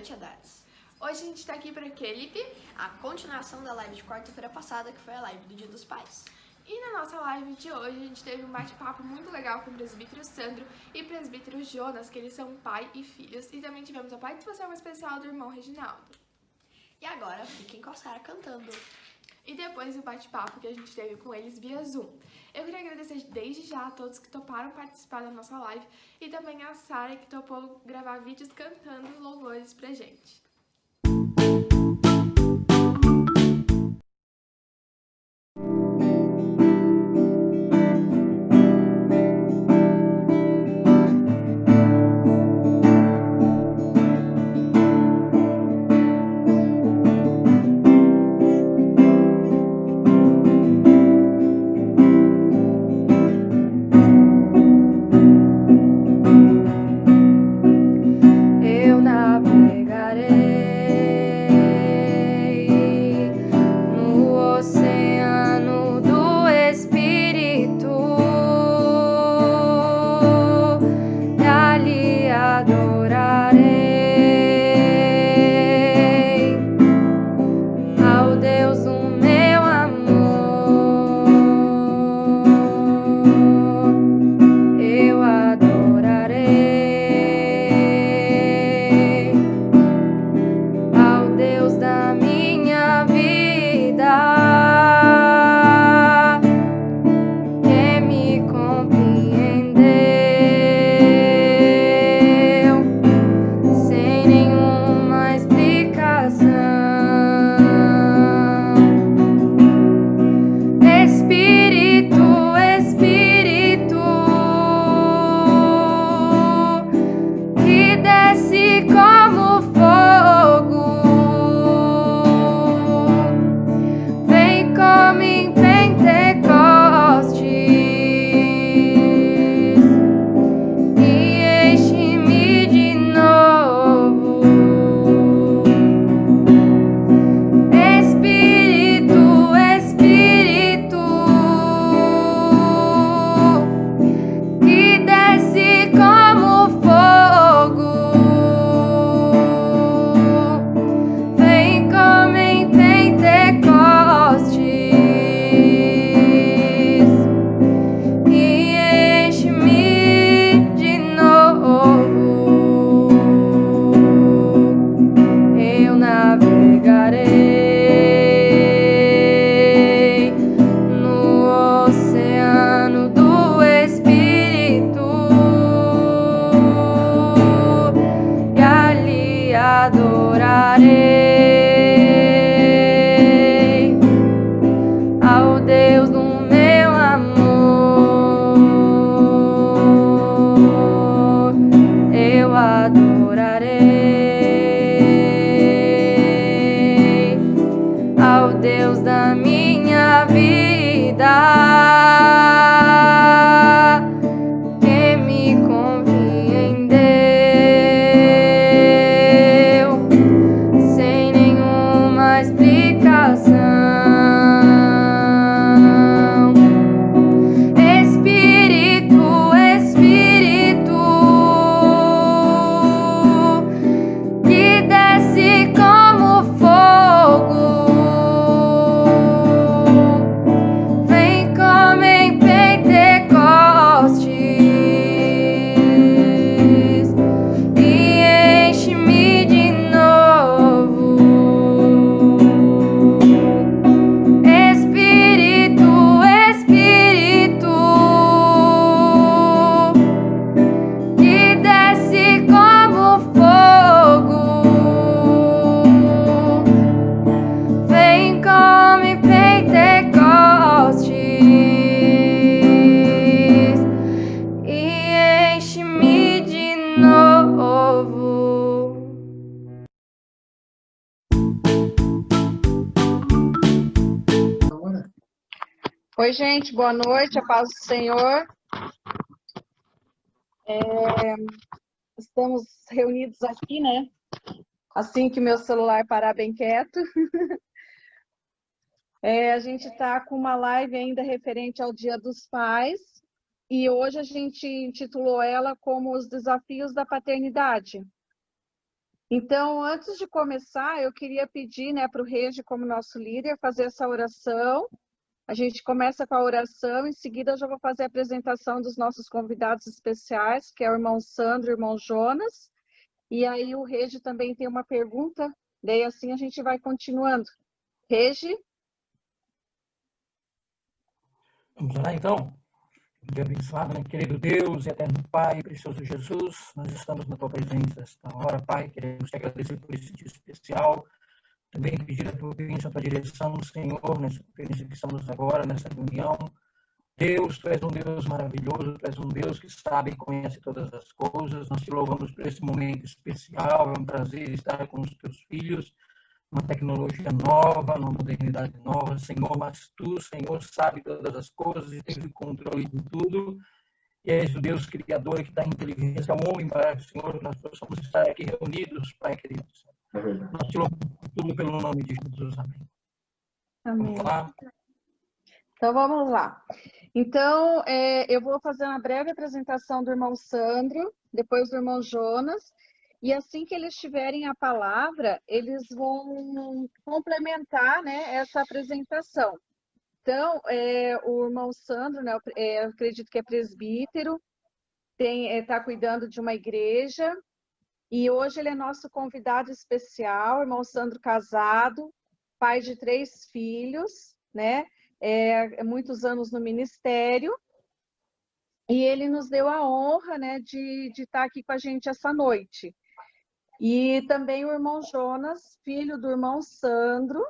noite, Adares. Hoje a gente tá aqui para aquele A continuação da live de quarta-feira passada, que foi a live do Dia dos Pais. E na nossa live de hoje a gente teve um bate-papo muito legal com o presbítero Sandro e o presbítero Jonas, que eles são pai e filhos. E também tivemos a participação especial do irmão Reginaldo. E agora, fiquem com a Sara cantando. E depois do bate-papo que a gente teve com eles via Zoom. Eu queria agradecer desde já a todos que toparam participar da nossa live e também a Sara, que topou gravar vídeos cantando louvores pra gente. Eu navegarei no oceano do Espírito e ali adorarei ao Deus do meu amor. Eu adorarei ao Deus da minha vida, que me compreendeu sem nenhuma explicação. Espírito, Espírito, que desce como fogo, vem como em Pentecostes e enche-me de novo. Espírito, Espírito, que desce como fogo, vem como em Pentecostes e enche-me de novo. Eu navegarei no oceano do Espírito e ali adorarei ao Deus do meu amor. Eu adorarei ao Deus da minha vida, que me compreendeu sem nenhuma explicação. Espírito, Espírito, que desce como fogo, vem como em Pentecostes e enche-me de novo. Espírito, Espírito, que desce como fogo, vem como em Pentecostes e enche-me de novo. Oi, gente, boa noite, a paz do Senhor. Estamos reunidos aqui, né? Assim que meu celular parar bem quieto. A gente está com uma live ainda referente ao Dia dos Pais e hoje a gente intitulou ela como Os Desafios da Paternidade. Então, antes de começar, eu queria pedir, né, para o Regi, como nosso líder, fazer essa oração. A gente começa com a oração, em seguida eu já vou fazer a apresentação dos nossos convidados especiais, que é o irmão Sandro e o irmão Jonas. E aí o Regi também tem uma pergunta, daí assim a gente vai continuando. Regi? Vamos lá, então. Dia abençoado, né? Querido Deus, eterno Pai, precioso Jesus, nós estamos na Tua presença esta hora, Pai, queremos te agradecer por esse dia especial, também pedir a Tua bênção, a Tua direção, Senhor, nessa conferência que estamos agora, nessa reunião. Deus, Tu és um Deus maravilhoso, Tu és um Deus que sabe e conhece todas as coisas, nós te louvamos por esse momento especial, é um prazer estar com os Teus filhos, uma tecnologia nova, uma modernidade nova, Senhor, mas Tu, Senhor, sabe todas as coisas e tens o controle de tudo, e és o Deus Criador que dá inteligência ao homem para que, Senhor, nós possamos estar aqui reunidos, Pai querido. Nós te louvamos por tudo pelo nome de Jesus, amém. Amém. Vamos lá. Então, vamos lá. Então, eu vou fazer uma breve apresentação do irmão Sandro, depois do irmão Jonas, e assim que eles tiverem a palavra, eles vão complementar, né, essa apresentação. Então, o irmão Sandro, né, eu acredito que é presbítero, está cuidando de uma igreja, e hoje ele é nosso convidado especial, irmão Sandro casado, pai de 3 filhos, né, muitos anos no ministério, e ele nos deu a honra, né, de estar aqui com a gente essa noite. E também o irmão Jonas, filho do irmão Sandro,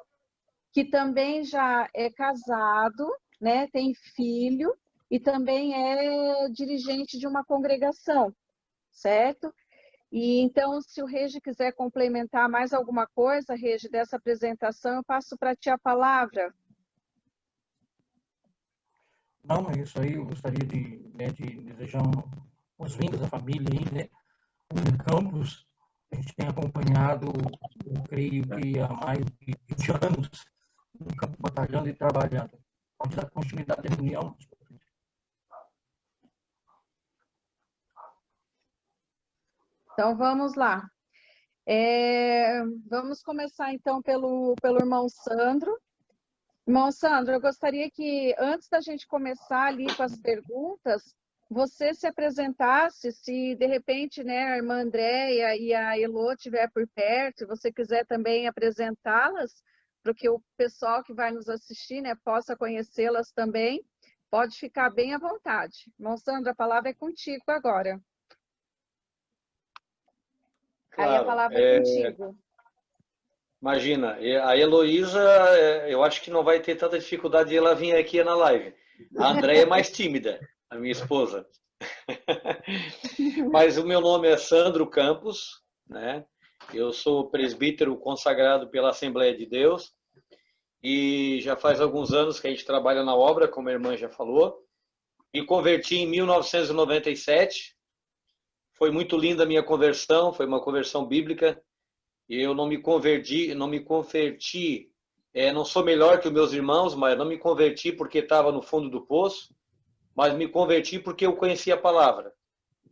que também já é casado, né, tem filho e também é dirigente de uma congregação, certo? E então, se o Regi quiser complementar mais alguma coisa, Regi, dessa apresentação, eu passo para ti a palavra. Não, é isso aí, eu gostaria de desejar boas-vindas à família aí, né, em Campos. A gente tem acompanhado, eu creio que há mais de 20 anos, no campo batalhando e trabalhando. Pode dar continuidade à reunião. Então, vamos lá. Vamos começar, então, pelo irmão Sandro. Irmão Sandro, eu gostaria que, antes da gente começar ali com as perguntas, você se apresentasse, se de repente, né, a irmã Andréia e a Elô estiver por perto, e você quiser também apresentá-las, para que o pessoal que vai nos assistir, né, possa conhecê-las também, pode ficar bem à vontade. Irmão Sandro, a palavra é contigo agora. Claro, aí a palavra é contigo. Imagina, a Heloísa, eu acho que não vai ter tanta dificuldade de ela vir aqui na live. A Andréia é mais tímida, a minha esposa. Mas o meu nome é Sandro Campos, né? Eu sou presbítero consagrado pela Assembleia de Deus e já faz alguns anos que a gente trabalha na obra, como a irmã já falou. Me converti em 1997. Foi muito linda a minha conversão, foi uma conversão bíblica. Eu não me converti, não sou melhor que os meus irmãos, mas não me converti porque estava no fundo do poço, mas me converti porque eu conhecia a palavra.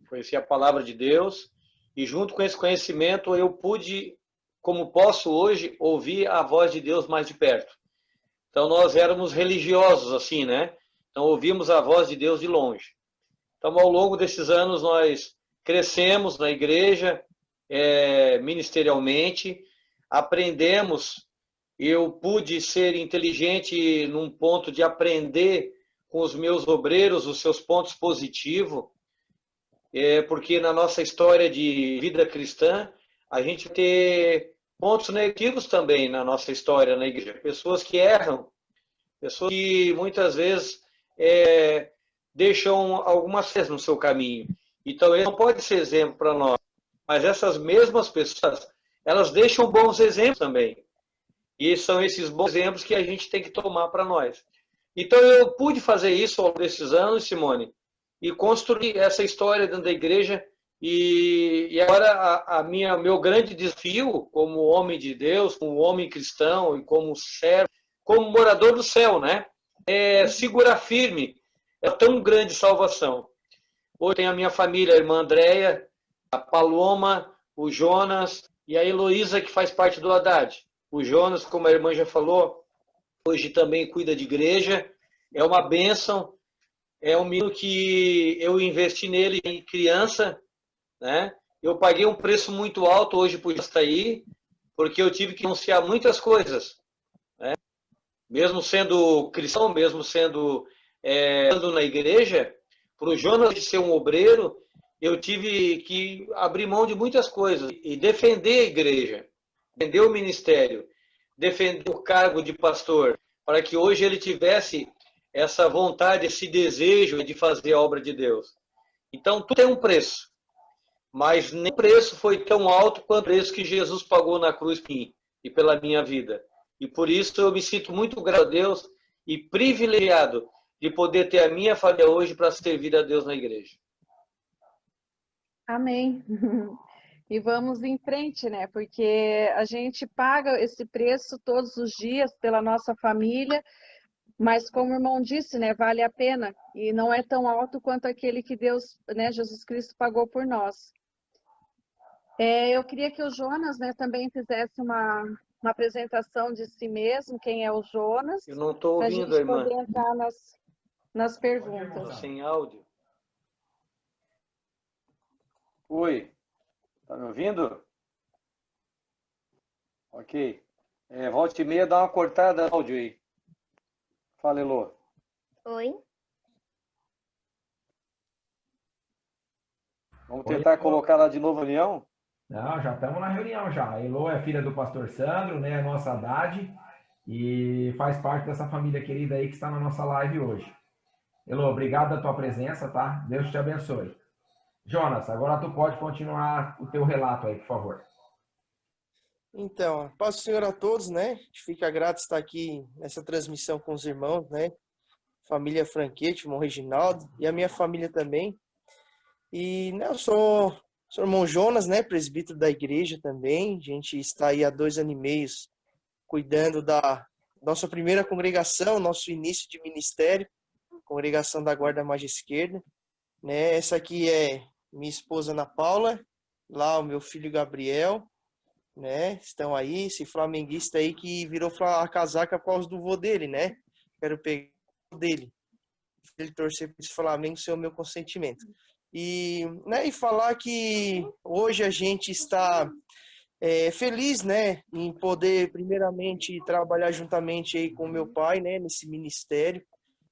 Conheci a palavra de Deus e junto com esse conhecimento eu pude, como posso hoje, ouvir a voz de Deus mais de perto. Então nós éramos religiosos assim, né? Então ouvíamos a voz de Deus de longe. Então ao longo desses anos nós crescemos na igreja, ministerialmente, aprendemos. Eu pude ser inteligente num ponto de aprender com os meus obreiros os seus pontos positivos, porque na nossa história de vida cristã, a gente tem pontos negativos também na nossa história na igreja. Pessoas que erram, pessoas que muitas vezes deixam algumas coisas no seu caminho. Então, ele não pode ser exemplo para nós. Mas essas mesmas pessoas, elas deixam bons exemplos também. E são esses bons exemplos que a gente tem que tomar para nós. Então, eu pude fazer isso ao longo desses anos, Simone, e construir essa história dentro da igreja. E agora, meu grande desafio como homem de Deus, como homem cristão e como servo, como morador do céu, né? É segurar firme. É tão grande salvação. Hoje tem a minha família, a irmã Andréia, a Paloma, o Jonas, e a Heloísa, que faz parte do Haddad. O Jonas, como a irmã já falou, hoje também cuida de igreja. É uma bênção. É um menino que eu investi nele em criança, né? Eu paguei um preço muito alto hoje por estar aí, porque eu tive que anunciar muitas coisas, né? Mesmo sendo cristão, mesmo sendo andando na igreja, para o Jonas ser um obreiro, eu tive que abrir mão de muitas coisas e defender a igreja, defender o ministério, defender o cargo de pastor, para que hoje ele tivesse essa vontade, esse desejo de fazer a obra de Deus. Então, tudo tem um preço, mas nem o preço foi tão alto quanto o preço que Jesus pagou na cruz por mim e pela minha vida. E por isso eu me sinto muito grato a Deus e privilegiado de poder ter a minha família hoje para servir a Deus na igreja. Amém. E vamos em frente, né? Porque a gente paga esse preço todos os dias pela nossa família, mas como o irmão disse, né, vale a pena e não é tão alto quanto aquele que Deus, né, Jesus Cristo pagou por nós. Eu queria que o Jonas, né, também fizesse uma apresentação de si mesmo, quem é o Jonas, Eu não estou para a ouvindo, gente irmã. poder entrar nas perguntas. Estou sem áudio. Oi, tá me ouvindo? Ok. Volta e meia, dá uma cortada no áudio aí. Fala, Elô. Oi. Vamos tentar colocar ela de novo na reunião? Não, já estamos na reunião já. A Elô é filha do pastor Sandro, né? Nossa Haddad, e faz parte dessa família querida aí que está na nossa live hoje. Elô, obrigado pela tua presença, tá? Deus te abençoe. Jonas, agora tu pode continuar o teu relato aí, por favor. Então, paz do Senhor a todos, né? A gente fica grato de estar aqui nessa transmissão com os irmãos, né? Família Franquete, irmão Reginaldo e a minha família também. E, né, eu sou o irmão Jonas, né? Presbítero da igreja também. A gente está aí há 2 anos e meio cuidando da nossa primeira congregação, nosso início de ministério, congregação da Guarda Magia Esquerda, né? Essa aqui é minha esposa Ana Paula, lá o meu filho Gabriel, né? Estão aí, esse flamenguista aí que virou a casaca por causa do vô dele, né? Quero pegar o dele. Ele torcer para esse Flamengo ser o meu consentimento. E, né, e falar que hoje a gente está feliz, né, em poder primeiramente trabalhar juntamente aí com o meu pai, né, nesse ministério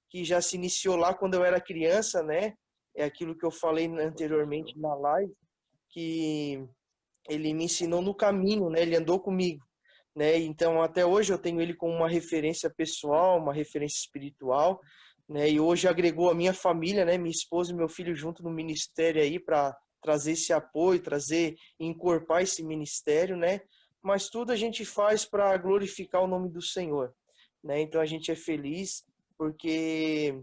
que já se iniciou lá quando eu era criança, né? É aquilo que eu falei anteriormente na live, que ele me ensinou no caminho, né? Ele andou comigo, né? Então, até hoje eu tenho ele como uma referência pessoal, uma referência espiritual, né? E hoje agregou a minha família, né? Minha esposa e meu filho junto no ministério aí para trazer esse apoio, trazer e encorpar esse ministério, né? Mas tudo a gente faz para glorificar o nome do Senhor, né? Então a gente é feliz porque,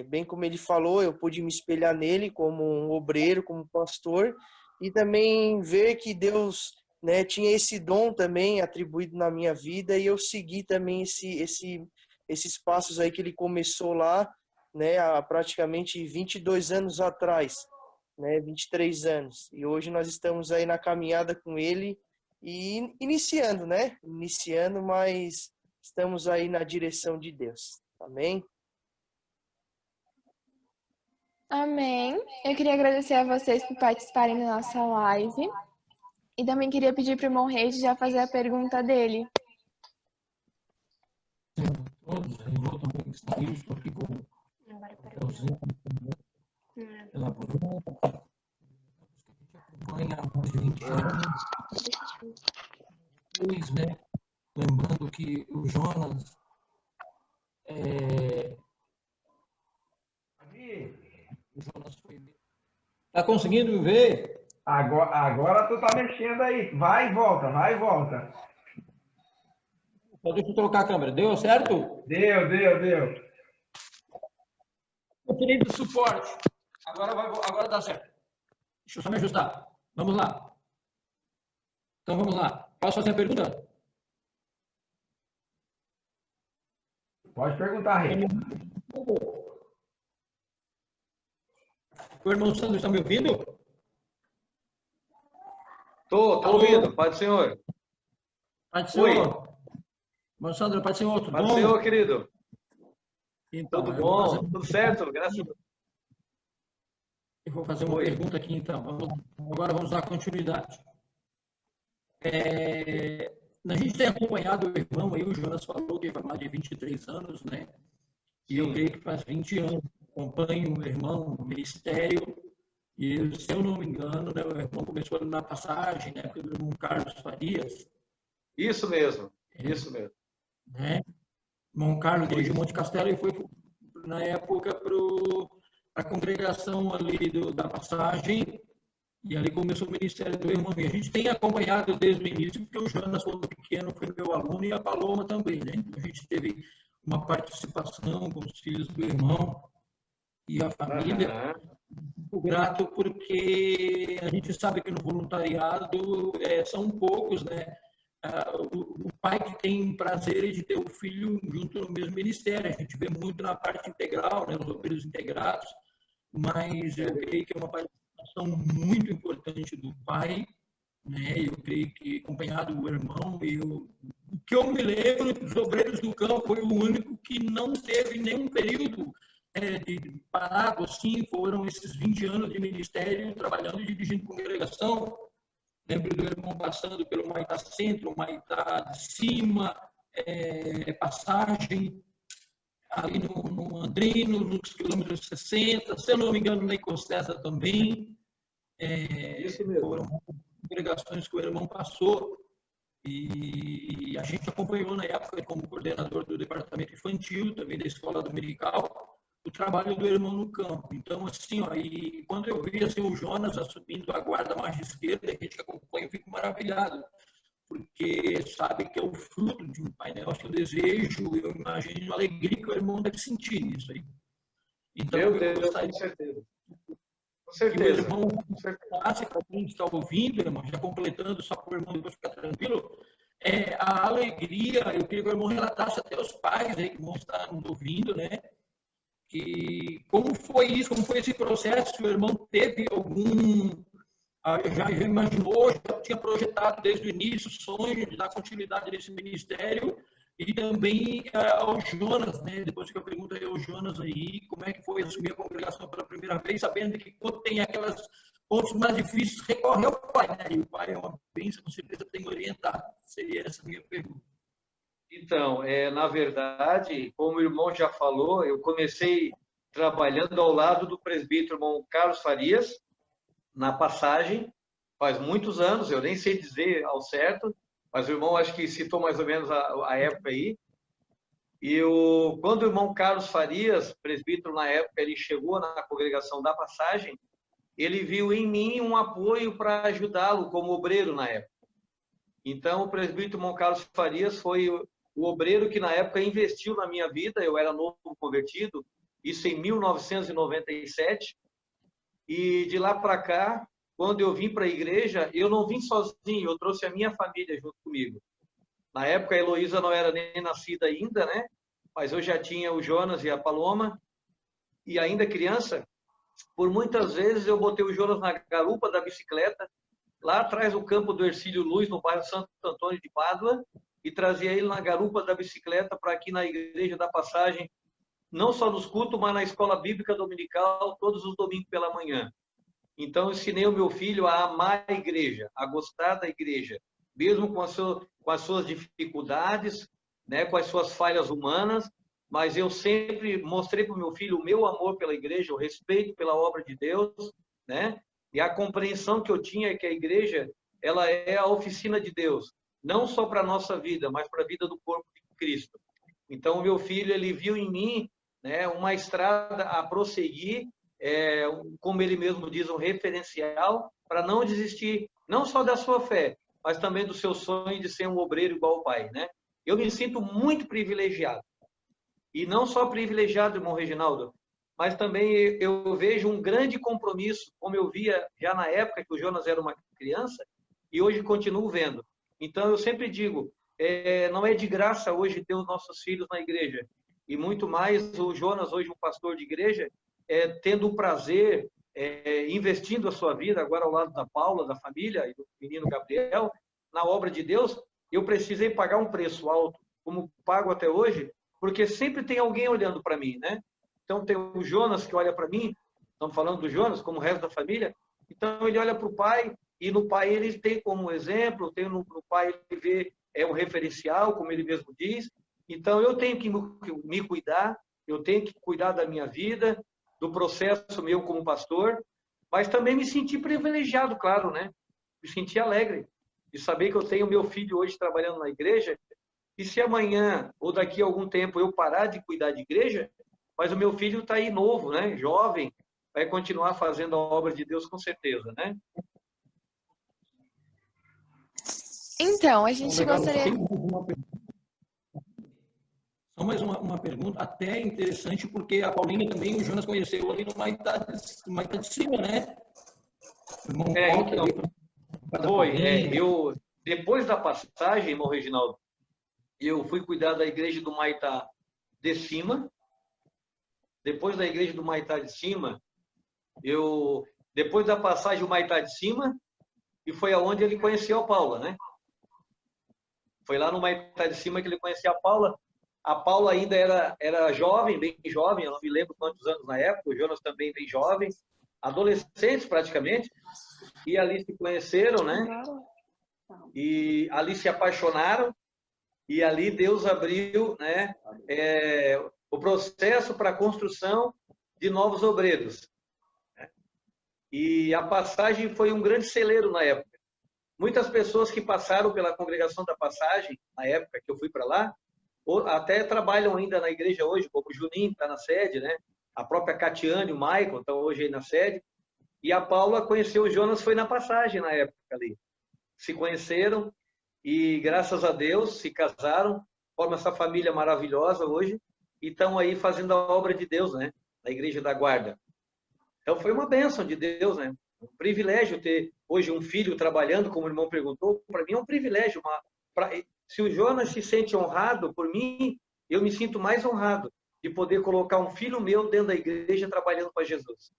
bem como ele falou, eu pude me espelhar nele como um obreiro, como pastor, e também ver que Deus, né, tinha esse dom também atribuído na minha vida, e eu segui também esses passos aí que ele começou lá, né, há praticamente 22 anos atrás, né, 23 anos. E hoje nós estamos aí na caminhada com ele e iniciando, né? Iniciando, mas estamos aí na direção de Deus. Amém? Amém. Eu queria agradecer a vocês por participarem da nossa live. E também queria pedir para o irmão Reis já fazer a pergunta dele. Todos, a Elô também está aí, estou aqui com o Elzinho, ela acompanha há mais de 20 anos. Depois, né, lembrando que o Jonas Tá conseguindo me ver? Agora tu tá mexendo aí. Vai e volta, vai e volta. Só deixa eu trocar a câmera. Deu certo? Deu. Eu tirei do suporte. Agora dá certo. Deixa eu só me ajustar. Vamos lá. Então vamos lá. Posso fazer a pergunta? Pode perguntar, Rei. O irmão Sandro está me ouvindo? Tô Alô? ouvindo, Pai do Senhor. Pai do Oi. Senhor. Irmão Sandro, Pai do Senhor, tudo Pai do bom? Senhor, querido. Então, Tudo eu vou fazer bom? Tudo certo? Graças a Deus. eu vou fazer uma Oi. pergunta aqui, então. Agora vamos dar continuidade. A gente tem acompanhado o irmão aí, o Jonas falou que vai mais de 23 anos, né? E eu Sim. creio que faz 20 anos acompanho o irmão no ministério. E, se eu não me engano, né, o irmão começou ali na passagem, né, pelo irmão Carlos Farias, Isso mesmo. Isso mesmo. né? O irmão Carlos dirigiu Monte Castelo e foi, na época, para a congregação ali da passagem. E ali começou o ministério do irmão. E a gente tem acompanhado desde o início, porque o Jonas, quando pequeno, foi meu aluno, e a Paloma também, né? Então, a gente teve uma participação com os filhos do irmão e a família. Aham. Muito grato, porque a gente sabe que no voluntariado são poucos, né? O pai que tem prazer de ter o filho junto no mesmo ministério. A gente vê muito na parte integral, né? Os obreiros integrados, mas eu creio que é uma participação muito importante do pai, né? Eu creio que acompanhado do irmão, o que eu me lembro dos obreiros do campo foi o único que não teve nenhum período de parado, assim, foram esses 20 anos de ministério, trabalhando e dirigindo congregação. Lembro do irmão passando pelo Maitá Centro, Maitá de Cima, passagem ali no Andrino, nos quilômetros 60, se eu não me engano, na Icostessa também. Isso mesmo. Foram congregações que o irmão passou e a gente acompanhou na época como coordenador do departamento infantil, também da escola dominical, o trabalho do irmão no campo. Então, assim, ó, e quando eu vi assim, o Jonas assumindo a guarda mais esquerda, a gente que acompanha, eu fico maravilhado, porque sabe que é o fruto de um pai, né? Eu acho que eu desejo, eu imagino a alegria que o irmão deve sentir nisso aí. Então, Meu eu Deus, gostaria com certeza. Com que o certeza. irmão Com certeza. passe para quem está ouvindo, irmão, já completando, só para o irmão depois ficar tranquilo, a alegria, eu queria que o irmão relatasse até os pais aí que vão estar nos ouvindo, né? E como foi isso, como foi esse processo, se o irmão teve algum, já imaginou, já tinha projetado desde o início o sonho de dar continuidade nesse ministério, e também ao Jonas, né? Depois que eu pergunto aí ao Jonas aí, como é que foi assumir a congregação pela primeira vez, sabendo que quando tem aquelas pontos mais difíceis, recorre ao pai, né? E o pai é uma bênção, com certeza tem que orientar. Seria essa a minha pergunta. Então, na verdade, como o irmão já falou, eu comecei trabalhando ao lado do presbítero irmão Carlos Farias, na passagem, faz muitos anos, eu nem sei dizer ao certo, mas o irmão acho que citou mais ou menos a época aí. E quando o irmão Carlos Farias, presbítero na época, ele chegou na congregação da passagem, ele viu em mim um apoio para ajudá-lo como obreiro na época. Então, o presbítero irmão Carlos Farias foi o obreiro que na época investiu na minha vida. Eu era novo convertido, isso em 1997, e de lá para cá, quando eu vim para a igreja, eu não vim sozinho, eu trouxe a minha família junto comigo. Na época, a Heloísa não era nem nascida ainda, né? Mas eu já tinha o Jonas e a Paloma, e ainda criança, por muitas vezes eu botei o Jonas na garupa da bicicleta, lá atrás do campo do Hercílio Luz, no bairro Santo Antônio de Pádua, e trazia ele na garupa da bicicleta para aqui na Igreja da Passagem, não só nos cultos, mas na escola bíblica dominical, todos os domingos pela manhã. Então, eu ensinei o meu filho a amar a igreja, a gostar da igreja, mesmo com as suas dificuldades, né, com as suas falhas humanas, mas eu sempre mostrei para o meu filho o meu amor pela igreja, o respeito pela obra de Deus, né, e a compreensão que eu tinha é que a igreja, ela é a oficina de Deus, não só para a nossa vida, mas para a vida do corpo de Cristo. Então, o meu filho, ele viu em mim, né, uma estrada a prosseguir, como ele mesmo diz, um referencial para não desistir, não só da sua fé, mas também do seu sonho de ser um obreiro igual ao pai, né? Eu me sinto muito privilegiado. E não só privilegiado, irmão Reginaldo, mas também eu vejo um grande compromisso, como eu via já na época que o Jonas era uma criança, e hoje continuo vendo. Então, eu sempre digo, não é de graça hoje ter os nossos filhos na igreja. E muito mais o Jonas, hoje um pastor de igreja, tendo o prazer investindo a sua vida agora ao lado da Paula, da família e do menino Gabriel, na obra de Deus, eu precisei pagar um preço alto, como pago até hoje, porque sempre tem alguém olhando para mim, né? Então tem o Jonas que olha para mim, estamos falando do Jonas, como o resto da família, então ele olha para o pai, e no pai ele tem como exemplo, tem no pai ele vê um referencial, como ele mesmo diz, então eu tenho que me cuidar, eu tenho que cuidar da minha vida, do processo meu como pastor, mas também me senti privilegiado, claro, né? Me senti alegre de saber que eu tenho meu filho hoje trabalhando na igreja, e se amanhã ou daqui a algum tempo eu parar de cuidar de igreja, mas o meu filho está aí novo, né? Jovem, vai continuar fazendo a obra de Deus com certeza, né? Então, a gente Legal. gostaria... Só mais uma pergunta, até interessante, porque a Paulinha também, o Jonas conheceu ali no Maitá de Cima, né? Então, eu, depois da passagem, irmão Reginaldo, eu fui cuidar da igreja do Maitá de Cima. Depois da igreja do Maitá de Cima, depois da passagem do Maitá de Cima, e foi aonde ele conheceu a Paula, né? Foi lá no Maitá de Cima que ele conheceu a Paula. A Paula ainda era jovem, bem jovem, eu não me lembro quantos anos na época, o Jonas também bem jovem, adolescentes praticamente, e ali se conheceram, né? E ali se apaixonaram, e ali Deus abriu, né, o processo para a construção de novos obreiros. E a passagem foi um grande celeiro na época. Muitas pessoas que passaram pela congregação da passagem, na época que eu fui para lá, até trabalham ainda na igreja hoje, como o Juninho está na sede, né? A própria Catiane, o Michael estão hoje aí na sede. E a Paula conheceu o Jonas, foi na passagem na época ali. Se conheceram e, graças a Deus, se casaram, formam essa família maravilhosa hoje e estão aí fazendo a obra de Deus, né? Na Igreja da Guarda. Então, foi uma bênção de Deus, né? Um privilégio ter hoje um filho trabalhando, como o irmão perguntou. Para mim é um privilégio. Se o Jonas se sente honrado por mim, eu me sinto mais honrado de poder colocar um filho meu dentro da igreja trabalhando para Jesus.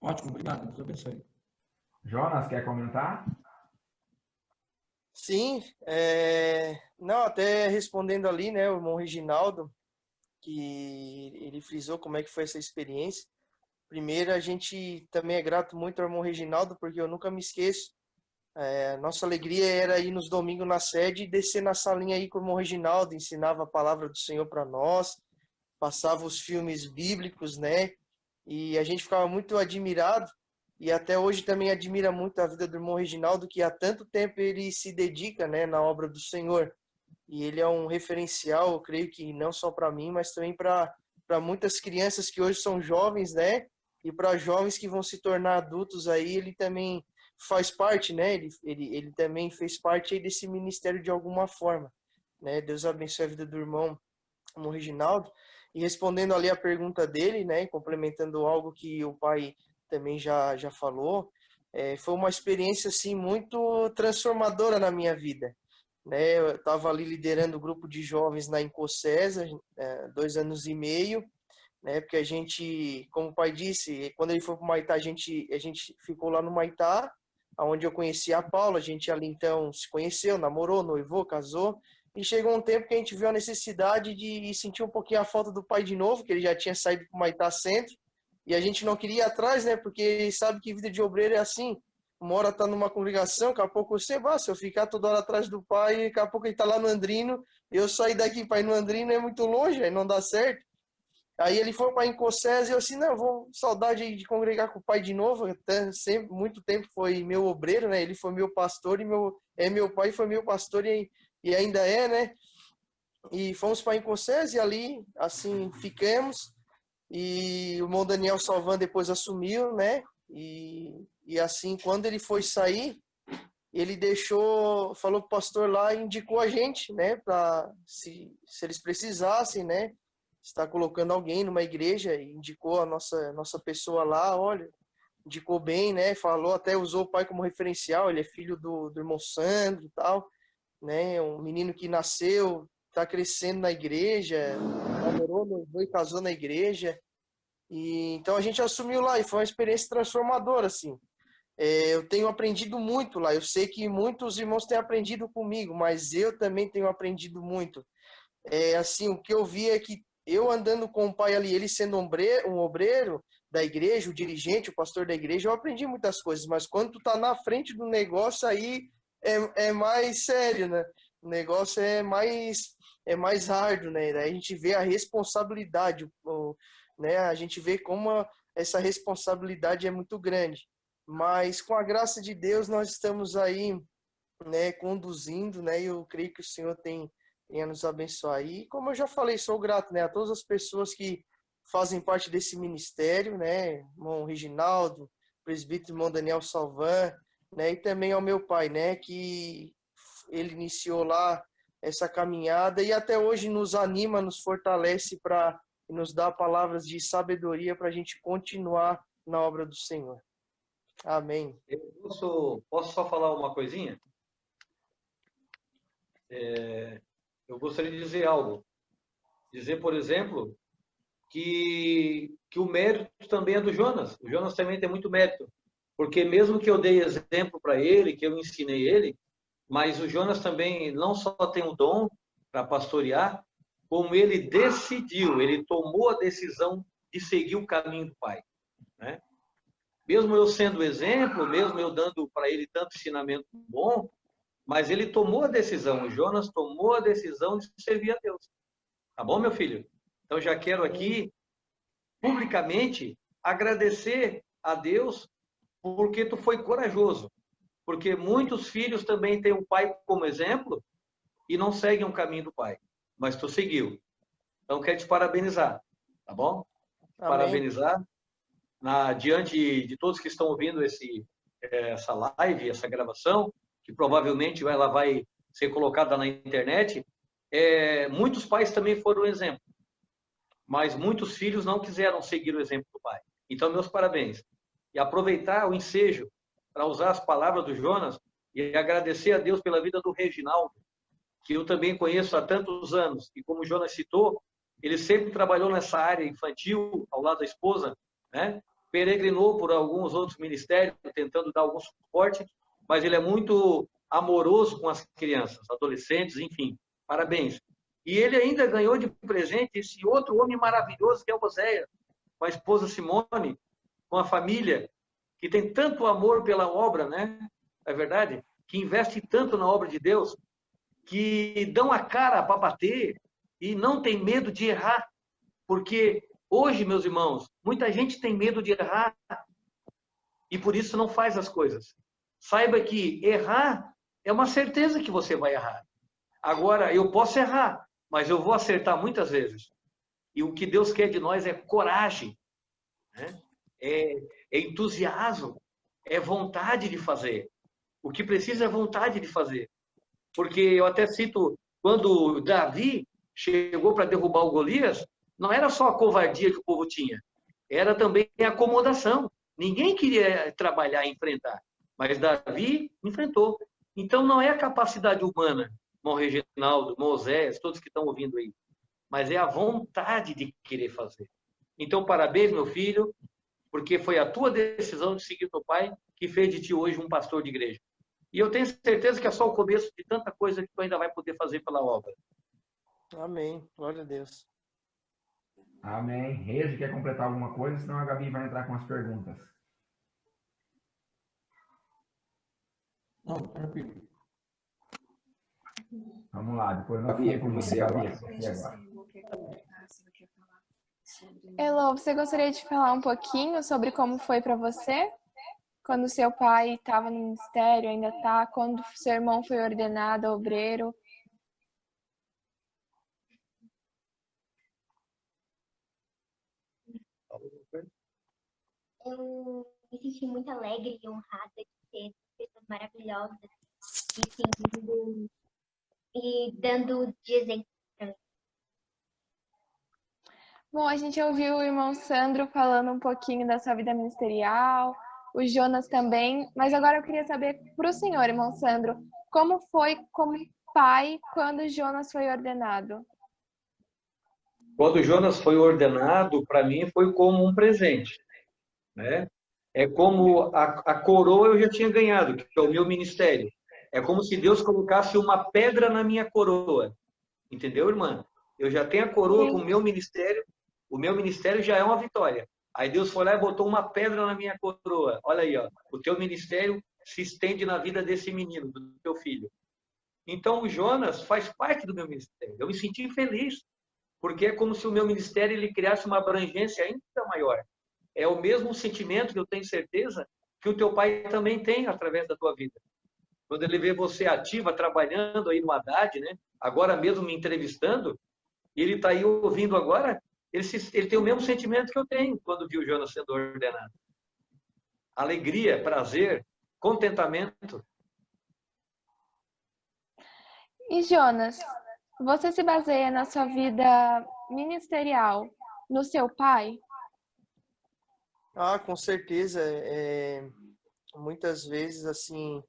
Ótimo, obrigado. Deus abençoe. Jonas, quer comentar? Sim, não, até respondendo ali, né, o irmão Reginaldo, que ele frisou como é que foi essa experiência. Primeiro, a gente também é grato muito ao irmão Reginaldo, porque eu nunca me esqueço. Nossa alegria era ir nos domingos na sede e descer na salinha aí com o irmão Reginaldo, ensinava a palavra do Senhor para nós, passava os filmes bíblicos, né? E a gente ficava muito admirado, e até hoje também admira muito a vida do irmão Reginaldo, que há tanto tempo ele se dedica, né, na obra do Senhor. E ele é um referencial, eu creio que não só para mim, mas também para muitas crianças que hoje são jovens, né? E para jovens que vão se tornar adultos aí, ele também faz parte, né? Ele também fez parte aí desse ministério de alguma forma, né? Deus abençoe a vida do irmão Reginaldo. E respondendo ali a pergunta dele, né? Complementando algo que o pai também já falou, foi uma experiência assim muito transformadora na minha vida, né? Eu estava ali liderando o grupo de jovens na Incocesa, 2 anos e meio, né? Porque a gente, como o pai disse, quando ele foi para o Maitá, a gente ficou lá no Maitá, onde eu conheci a Paula, a gente ali então se conheceu, namorou, noivou, casou, e chegou um tempo que a gente viu a necessidade de sentir um pouquinho a falta do pai de novo, que ele já tinha saído para o Maitá Centro, e a gente não queria ir atrás, né? Porque sabe que vida de obreiro é assim, uma hora tá numa congregação, daqui a pouco você vai, se eu ficar toda hora atrás do pai, daqui a pouco ele tá lá no Andrino, eu sair daqui para ir no Andrino é muito longe, aí não dá certo. Aí ele foi para Incocés e eu assim, não, vou saudade de congregar com o pai de novo, até sempre, muito tempo foi meu obreiro, né? Ele foi meu pastor e meu pai foi meu pastor e ainda é, né? E fomos para Incocés e ali, assim, ficamos. E o irmão Daniel Salvan depois assumiu, né? E assim, quando ele foi sair, ele falou pro pastor lá e indicou a gente, né? Para se eles precisassem, né? Está colocando alguém numa igreja, indicou a nossa pessoa lá, olha, indicou bem, né? Falou, até usou o pai como referencial, ele é filho do irmão Sandro e tal, né? Um menino que nasceu tá crescendo na igreja, namorou, noivou e casou na igreja. E então a gente assumiu lá e foi uma experiência transformadora, assim. Eu tenho aprendido muito lá. Eu sei que muitos irmãos têm aprendido comigo, mas eu também tenho aprendido muito. Assim, o que eu vi é que eu andando com o pai ali, ele sendo um obreiro da igreja, o dirigente, o pastor da igreja, eu aprendi muitas coisas, mas quando tu tá na frente do negócio, aí é mais sério, né? O negócio é mais árduo, né? Daí a gente vê a responsabilidade, né? A gente vê como essa responsabilidade é muito grande. Mas com a graça de Deus nós estamos aí, né, conduzindo, né? E eu creio que o Senhor tem a nos abençoar. E como eu já falei, sou grato, né, a todas as pessoas que fazem parte desse ministério, né? Irmão Reginaldo, presbítero irmão Daniel Salvan, né? E também ao meu pai, né? Que ele iniciou lá essa caminhada e até hoje nos anima, nos fortalece para nos dar palavras de sabedoria para a gente continuar na obra do Senhor. Amém. Eu posso só falar uma coisinha? Eu gostaria de dizer algo. Dizer, por exemplo, que o mérito também é do Jonas. O Jonas também tem muito mérito. Porque mesmo que eu dei exemplo para ele, que eu ensinei ele, mas o Jonas também não só tem o dom para pastorear, como ele decidiu, ele tomou a decisão de seguir o caminho do Pai, né? Mesmo eu sendo exemplo, mesmo eu dando para ele tanto ensinamento bom, mas ele tomou a decisão, o Jonas tomou a decisão de servir a Deus. Tá bom, meu filho? Então já quero aqui, publicamente, agradecer a Deus porque tu foi corajoso. Porque muitos filhos também têm o pai como exemplo e não seguem o caminho do pai. Mas tu seguiu. Então, quero te parabenizar. Tá bom? Amém. Parabenizar. Diante de todos que estão ouvindo essa live, essa gravação, que provavelmente ela vai ser colocada na internet, muitos pais também foram exemplo. Mas muitos filhos não quiseram seguir o exemplo do pai. Então, meus parabéns. E aproveitar o ensejo para usar as palavras do Jonas e agradecer a Deus pela vida do Reginaldo, que eu também conheço há tantos anos. E como o Jonas citou, ele sempre trabalhou nessa área infantil, ao lado da esposa, né? Peregrinou por alguns outros ministérios, tentando dar algum suporte, mas ele é muito amoroso com as crianças, adolescentes, enfim. Parabéns. E ele ainda ganhou de presente esse outro homem maravilhoso que é o Oséias, com a esposa Simone, com a família, que tem tanto amor pela obra, né? É verdade? Que investe tanto na obra de Deus, que dão a cara para bater e não tem medo de errar. Porque hoje, meus irmãos, muita gente tem medo de errar e por isso não faz as coisas. Saiba que errar é uma certeza que você vai errar. Agora, eu posso errar, mas eu vou acertar muitas vezes. E o que Deus quer de nós é coragem, né? É entusiasmo, é vontade de fazer. O que precisa é vontade de fazer. Porque eu até cito, quando Davi chegou para derrubar o Golias, não era só a covardia que o povo tinha, era também a acomodação. Ninguém queria trabalhar e enfrentar, mas Davi enfrentou. Então não é a capacidade humana, irmão Reginaldo, Moisés, todos que estão ouvindo aí, mas é a vontade de querer fazer. Então, parabéns, meu filho, porque foi a tua decisão de seguir teu pai que fez de ti hoje um pastor de igreja. E eu tenho certeza que é só o começo de tanta coisa que tu ainda vai poder fazer pela obra. Amém. Glória a Deus. Amém. Regi, quer completar alguma coisa? Senão a Gabi vai entrar com as perguntas. Não, tranquilo. Vamos lá, depois nós Gabi, é com você agora. Elô, você gostaria de falar um pouquinho sobre como foi para você? Quando seu pai estava no ministério, ainda está? Quando seu irmão foi ordenado obreiro? Eu me senti muito alegre e honrada de ter pessoas maravilhosas e seguindo e dando de exemplo para mim. Bom, a gente ouviu o irmão Sandro falando um pouquinho da sua vida ministerial, o Jonas também, mas agora eu queria saber para o senhor, irmão Sandro, como foi pai quando Jonas foi ordenado? Quando Jonas foi ordenado, para mim foi como um presente, né? É como a coroa eu já tinha ganhado, que é o meu ministério. É como se Deus colocasse uma pedra na minha coroa. Entendeu, irmã? Eu já tenho a coroa com o meu ministério já é uma vitória. Aí Deus foi lá e botou uma pedra na minha coroa. Olha aí, ó, o teu ministério se estende na vida desse menino, do teu filho. Então, o Jonas faz parte do meu ministério. Eu me senti feliz, porque é como se o meu ministério ele criasse uma abrangência ainda maior. É o mesmo sentimento que eu tenho certeza que o teu pai também tem através da tua vida. Quando ele vê você ativa, trabalhando aí no Haddad, né? Agora mesmo me entrevistando, e ele está aí ouvindo agora, ele tem o mesmo sentimento que eu tenho quando viu o Jonas sendo ordenado. Alegria, prazer, contentamento. E Jonas, você se baseia na sua vida ministerial no seu pai? Ah, com certeza. Muitas vezes, assim,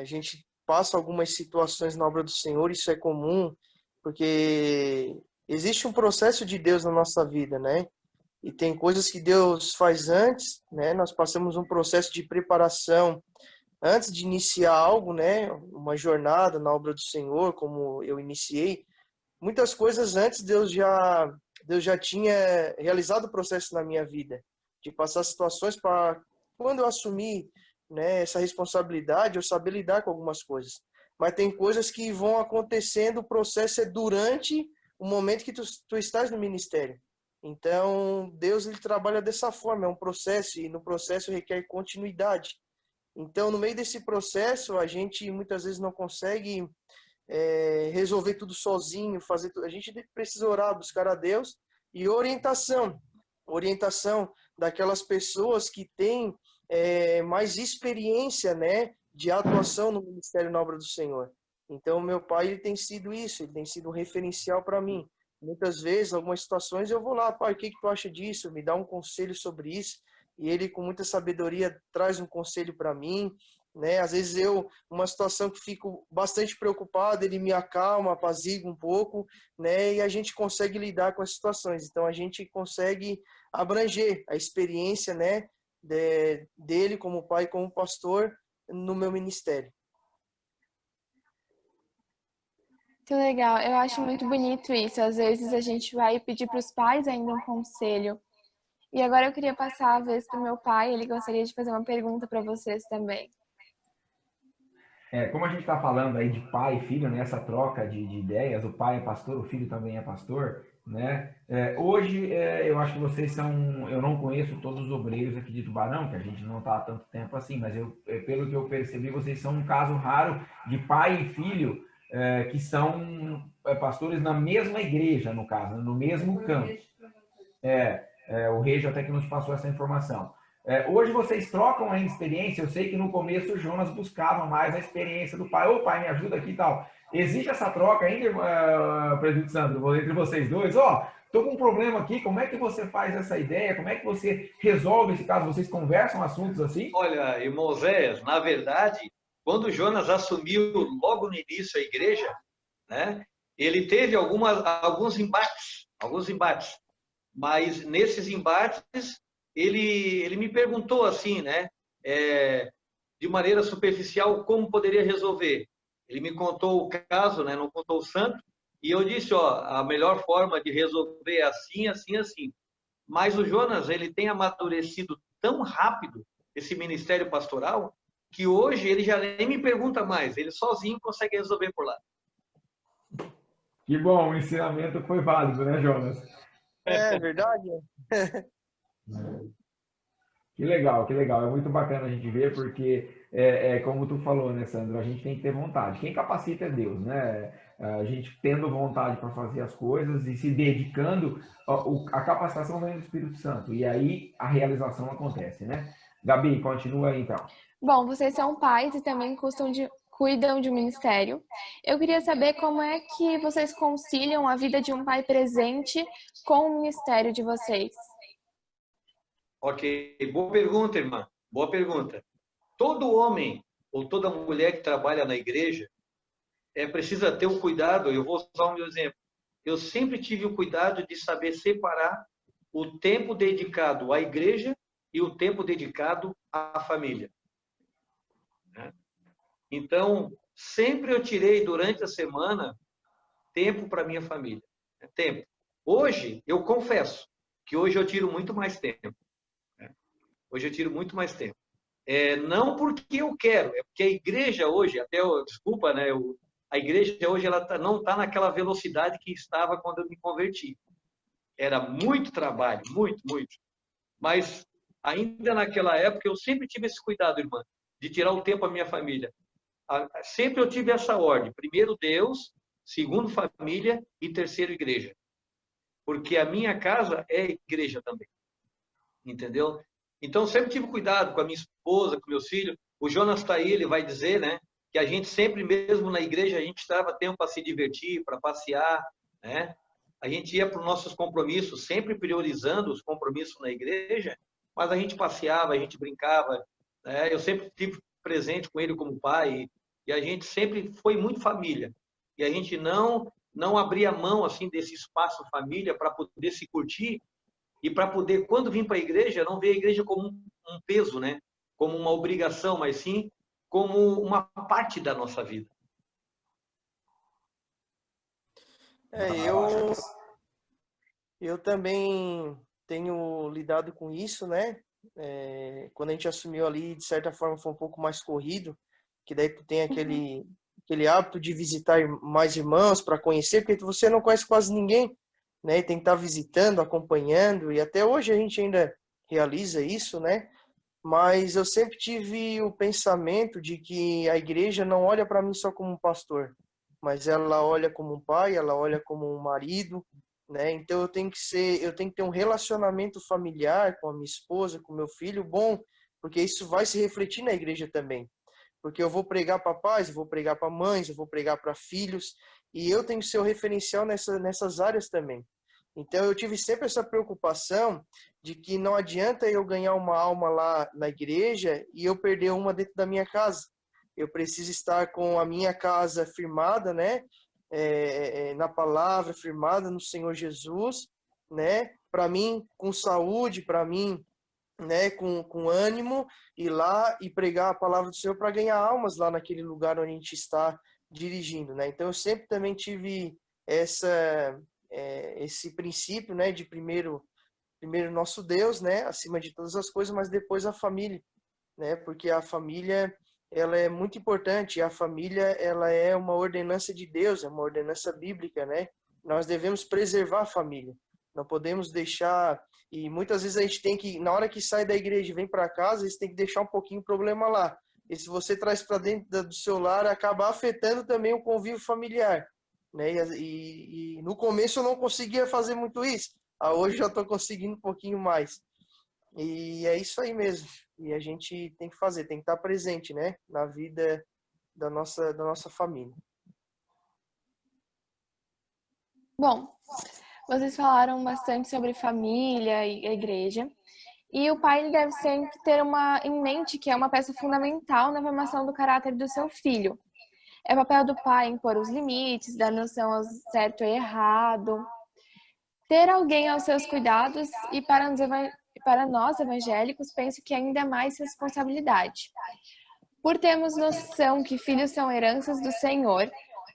a gente passa algumas situações na obra do Senhor, isso é comum, porque existe um processo de Deus na nossa vida, né? E tem coisas que Deus faz antes, né? Nós passamos um processo de preparação antes de iniciar algo, né? Uma jornada na obra do Senhor, como eu iniciei. Muitas coisas antes Deus já tinha realizado o processo na minha vida, de passar situações para quando eu assumir, né, essa responsabilidade, eu saber lidar com algumas coisas. Mas tem coisas que vão acontecendo, o processo é durante o momento que tu estás no ministério. Então, Deus ele trabalha dessa forma, é um processo, e no processo requer continuidade. Então, no meio desse processo, a gente muitas vezes não consegue resolver tudo sozinho, fazer tudo. A gente precisa orar, buscar a Deus e orientação daquelas pessoas que têm mais experiência, né, de atuação no ministério na obra do Senhor. Então, meu pai ele tem sido isso, ele tem sido um referencial para mim. Muitas vezes, algumas situações, eu vou lá, pai, o que tu acha disso? Me dá um conselho sobre isso. E ele, com muita sabedoria, traz um conselho para mim, né? Às vezes uma situação que fico bastante preocupado, ele me acalma, apazigua um pouco, né? E a gente consegue lidar com as situações. Então, a gente consegue abranger a experiência, né, dele como pai, como pastor, no meu ministério. Que legal, eu acho muito bonito isso. Às vezes a gente vai pedir para os pais ainda um conselho. E agora eu queria passar a vez para o meu pai, ele gostaria de fazer uma pergunta para vocês também. Como a gente está falando aí de pai e filho, né, essa troca de ideias, o pai é pastor, o filho também é pastor, né? Hoje, eu acho que vocês são... Eu não conheço todos os obreiros aqui de Tubarão, que a gente não está há tanto tempo assim, mas pelo que eu percebi, vocês são um caso raro de pai e filho que são pastores na mesma igreja, no caso, no mesmo campo. O Rejo até que nos passou essa informação. Hoje vocês trocam a experiência. Eu sei que no começo o Jonas buscava mais a experiência do pai. Ô, pai, me ajuda aqui e tal. Existe essa troca ainda, Presidente Sandro, entre vocês dois? Estou com um problema aqui, como é que você faz essa ideia? Como é que você resolve esse caso? Vocês conversam assuntos assim? Olha, irmão Zé, na verdade, quando o Jonas assumiu logo no início a igreja, né, ele teve alguns embates, mas nesses embates ele me perguntou assim, né, de maneira superficial, como poderia resolver. Ele me contou o caso, né, não contou o santo, e eu disse, a melhor forma de resolver é assim, assim, assim. Mas o Jonas, ele tem amadurecido tão rápido esse ministério pastoral, que hoje ele já nem me pergunta mais, ele sozinho consegue resolver por lá. Que bom, o ensinamento foi válido, né, Jonas? É verdade. Que legal, que legal. É muito bacana a gente ver, porque como tu falou, né, Sandro? A gente tem que ter vontade. Quem capacita é Deus, né? A gente tendo vontade para fazer as coisas e se dedicando, a capacitação vem do Espírito Santo. E aí a realização acontece, né? Gabi, continua aí então. Bom, vocês são pais e também cuidam de um ministério. Eu queria saber como é que vocês conciliam a vida de um pai presente com o ministério de vocês. Ok, boa pergunta, irmã. Boa pergunta. Todo homem ou toda mulher que trabalha na igreja, precisa ter o cuidado, eu vou usar o meu exemplo. Eu sempre tive o cuidado de saber separar o tempo dedicado à igreja e o tempo dedicado à família, né? Então, sempre eu tirei durante a semana tempo para minha família. Tempo. Hoje, eu confesso que hoje eu tiro muito mais tempo, né? Hoje eu tiro muito mais tempo. Não porque eu quero, é porque a igreja hoje, desculpa, né? A igreja hoje ela não está naquela velocidade que estava quando eu me converti. Era muito trabalho, muito, muito. Mas ainda naquela época eu sempre tive esse cuidado, irmã, de tirar o tempo à minha família. Sempre eu tive essa ordem: primeiro Deus, segundo família e terceiro igreja. Porque a minha casa é igreja também. Entendeu? Então sempre tive cuidado com a minha esposa, com meus filhos. O Jonas está aí, ele vai dizer, né, que a gente sempre mesmo na igreja a gente estava tempo para se divertir, para passear, né? A gente ia para os nossos compromissos, sempre priorizando os compromissos na igreja, mas a gente passeava, a gente brincava, né? Eu sempre estive presente com ele como pai, e a gente sempre foi muito família. E a gente não abria mão assim desse espaço família para poder se curtir e para poder, quando vim para a igreja, não ver a igreja como um peso, né? Como uma obrigação, mas sim como uma parte da nossa vida. Eu também tenho lidado com isso, né? Quando a gente assumiu ali, de certa forma, foi um pouco mais corrido, que daí tu tem aquele hábito de visitar mais irmãos para conhecer, porque você não conhece quase ninguém, né? E tem que estar visitando, acompanhando, e até hoje a gente ainda realiza isso, né? Mas eu sempre tive o pensamento de que a igreja não olha para mim só como um pastor, mas ela olha como um pai, ela olha como um marido, né? Então eu tenho que ter um relacionamento familiar com a minha esposa, com meu filho bom, porque isso vai se refletir na igreja também. Porque eu vou pregar para pais, eu vou pregar para mães, eu vou pregar para filhos, e eu tenho que ser o referencial nessas áreas também. Então eu tive sempre essa preocupação de que não adianta eu ganhar uma alma lá na igreja e eu perder uma dentro da minha casa. Eu preciso estar com a minha casa firmada, né? Na palavra, firmada no Senhor Jesus, né? Para mim, com saúde, para mim, né? Com ânimo, ir lá e pregar a palavra do Senhor para ganhar almas lá naquele lugar onde a gente está dirigindo, né? Então eu sempre também tive esse princípio, né? De primeiro nosso Deus, né? Acima de todas as coisas, mas depois a família, né? Porque a família ela é muito importante. A família ela é uma ordenança de Deus, é uma ordenança bíblica, né? Nós devemos preservar a família. Não podemos deixar, e muitas vezes a gente tem que, na hora que sai da igreja e vem para casa, você tem que deixar um pouquinho o problema lá. E se você traz para dentro do seu lar, acaba afetando também o convívio familiar, né? E no começo eu não conseguia fazer muito isso. Hoje já estou conseguindo um pouquinho mais. E é isso aí mesmo. E a gente tem que fazer, tem que estar presente, né? Na vida da nossa família. Bom, vocês falaram bastante sobre família e a igreja. E o pai ele deve sempre ter em mente que é uma peça fundamental na formação do caráter do seu filho. É papel do pai impor os limites, dar noção ao certo e errado, ter alguém aos seus cuidados e para nós evangélicos penso que ainda é mais responsabilidade. Por termos noção que filhos são heranças do Senhor,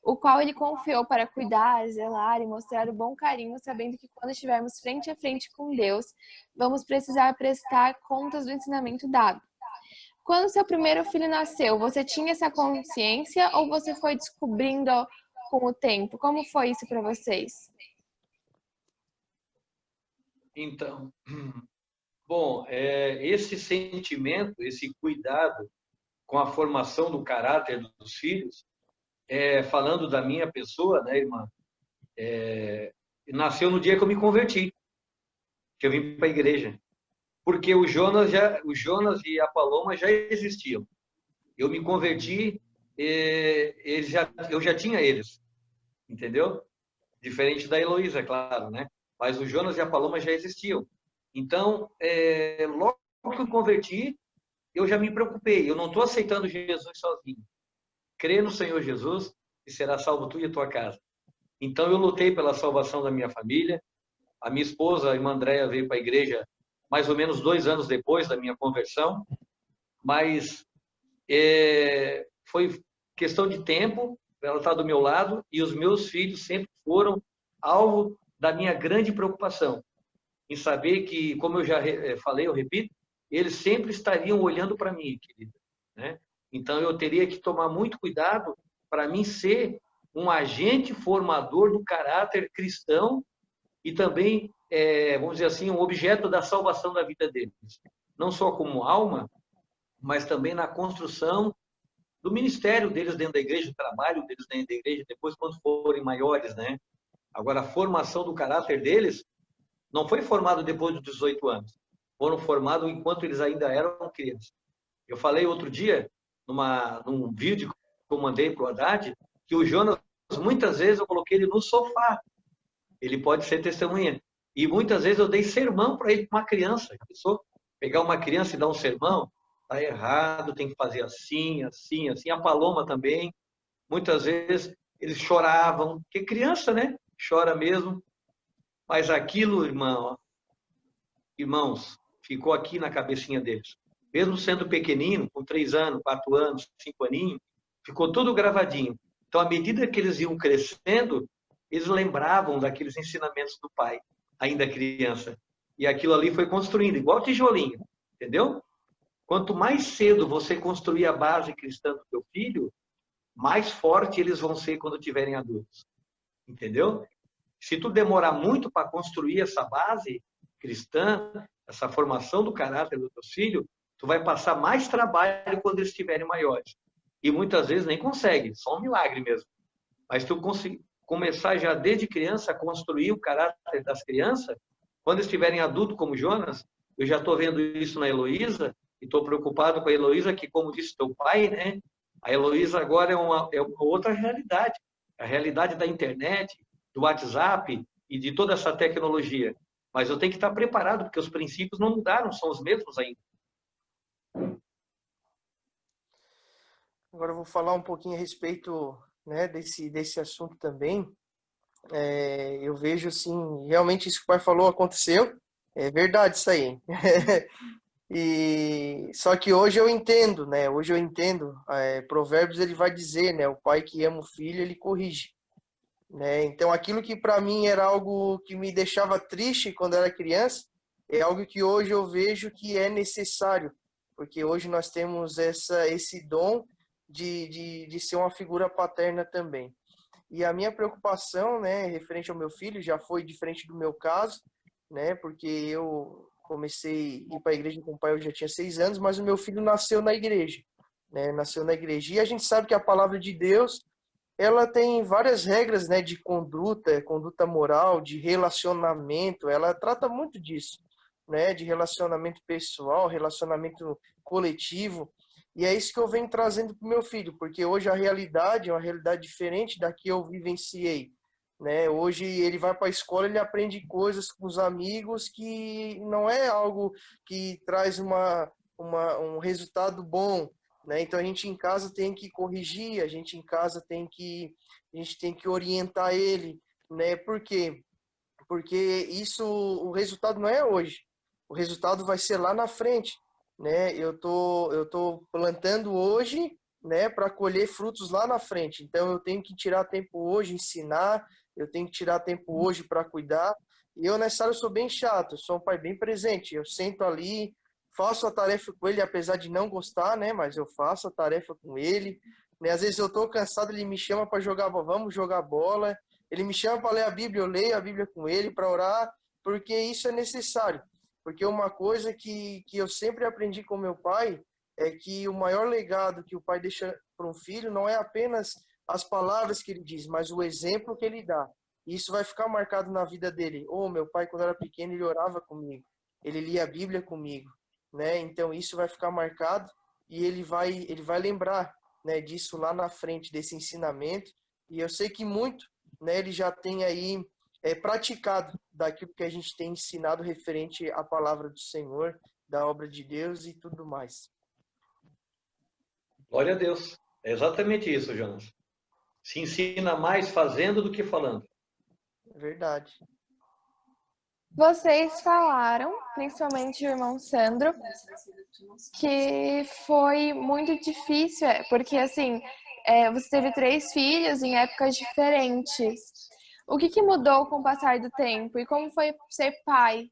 o qual ele confiou para cuidar, zelar e mostrar o bom carinho, sabendo que quando estivermos frente a frente com Deus, vamos precisar prestar contas do ensinamento dado. Quando seu primeiro filho nasceu, você tinha essa consciência ou você foi descobrindo com o tempo? Como foi isso para vocês? Então, bom, esse sentimento, esse cuidado com a formação do caráter dos filhos, falando da minha pessoa, né, irmã, nasceu no dia que eu me converti, que eu vim para a igreja. Porque o Jonas e a Paloma já existiam. Eu me converti, eu já tinha eles, entendeu? Diferente da Heloísa, claro, né? Mas o Jonas e a Paloma já existiam. Então, logo que eu converti, eu já me preocupei. Eu não estou aceitando Jesus sozinho. Crer no Senhor Jesus, e será salvo tu e a tua casa. Então eu lutei pela salvação da minha família. A minha esposa, a irmã Andréia, veio para a igreja mais ou menos 2 anos depois da minha conversão, mas foi questão de tempo, ela está do meu lado, e os meus filhos sempre foram alvo da minha grande preocupação, em saber que, como eu já falei, eu repito, eles sempre estariam olhando para mim, querida, né? Então, eu teria que tomar muito cuidado para mim ser um agente formador do caráter cristão e também, vamos dizer assim, um objeto da salvação da vida deles. Não só como alma, mas também na construção do ministério deles dentro da igreja, do trabalho deles dentro da igreja, depois quando forem maiores, né? Agora, a formação do caráter deles não foi formado depois dos 18 anos. Foram formados enquanto eles ainda eram crianças. Eu falei outro dia, num vídeo que eu mandei para o Haddad, que o Jonas, muitas vezes eu coloquei ele no sofá. Ele pode ser testemunha. E muitas vezes eu dei sermão para ele, uma criança. Já pensou? Pegar uma criança e dar um sermão, tá errado, tem que fazer assim, assim, assim. A Paloma também. Muitas vezes eles choravam, porque criança, né? Chora mesmo. Mas aquilo, irmãos, ficou aqui na cabecinha deles. Mesmo sendo pequenino, com 3 anos, 4 anos, 5 aninhos, ficou tudo gravadinho. Então, à medida que eles iam crescendo, eles lembravam daqueles ensinamentos do pai, ainda criança. E aquilo ali foi construindo, igual tijolinho, entendeu? Quanto mais cedo você construir a base cristã do teu filho, mais forte eles vão ser quando tiverem adultos. Entendeu? Se tu demorar muito para construir essa base cristã, essa formação do caráter do teu filho, tu vai passar mais trabalho quando eles estiverem maiores. E muitas vezes nem consegue, só um milagre mesmo. Mas tu começar já desde criança a construir o caráter das crianças, quando estiverem adultos como Jonas, eu já estou vendo isso na Heloísa, e estou preocupado com a Heloísa, que, como disse teu pai, né? A Heloísa agora é uma outra realidade. A realidade da internet, do WhatsApp e de toda essa tecnologia. Mas eu tenho que estar preparado, porque os princípios não mudaram, são os mesmos ainda. Agora eu vou falar um pouquinho a respeito, né, desse assunto também. Eu vejo, assim, realmente isso que o pai falou aconteceu. É verdade isso aí. E só que hoje eu entendo, né? Hoje eu entendo. Provérbios ele vai dizer, né? O pai que ama o filho, ele corrige, né? Então aquilo que para mim era algo que me deixava triste quando era criança, é algo que hoje eu vejo que é necessário, porque hoje nós temos esse dom de ser uma figura paterna também. E a minha preocupação, né, referente ao meu filho, já foi diferente do meu caso, né? Porque eu comecei a ir para a igreja com o pai, eu já tinha 6 anos, mas o meu filho nasceu na igreja, né? Nasceu na igreja. E a gente sabe que a palavra de Deus, ela tem várias regras, né, de conduta moral, de relacionamento, ela trata muito disso, né, de relacionamento pessoal, relacionamento coletivo, e é isso que eu venho trazendo para o meu filho, porque hoje a realidade é uma realidade diferente da que eu vivenciei, né? Hoje ele vai para a escola, ele aprende coisas com os amigos que não é algo que traz um resultado bom, né? Então a gente em casa tem que corrigir, a gente em casa tem que orientar ele, né? Por quê? Porque o resultado não é hoje, o resultado vai ser lá na frente, né? Eu tô plantando hoje, né, para colher frutos lá na frente. Então eu tenho que tirar tempo hoje, ensinar, eu tenho que tirar tempo hoje para cuidar. E eu nessa área eu sou bem chato, eu sou um pai bem presente. Eu sento ali, faço a tarefa com ele, apesar de não gostar, né? Mas eu faço a tarefa com ele. Né? Às vezes eu tô cansado, ele me chama para jogar, vamos jogar bola. Ele me chama para ler a Bíblia, eu leio a Bíblia com ele, para orar, porque isso é necessário. Porque uma coisa que eu sempre aprendi com meu pai é que o maior legado que o pai deixa para um filho não é apenas as palavras que ele diz, mas o exemplo que ele dá. E isso vai ficar marcado na vida dele. Meu pai, quando era pequeno, ele orava comigo. Ele lia a Bíblia comigo, né? Então, isso vai ficar marcado e ele vai lembrar, né, disso lá na frente, desse ensinamento. E eu sei que muito, né, ele já tem aí praticado daquilo que a gente tem ensinado referente à palavra do Senhor, da obra de Deus e tudo mais. Glória a Deus. É exatamente isso, Jonas. Se ensina mais fazendo do que falando. É verdade. Vocês falaram, principalmente o irmão Sandro, que foi muito difícil, porque assim, você teve 3 filhos em épocas diferentes. O que mudou com o passar do tempo? E como foi ser pai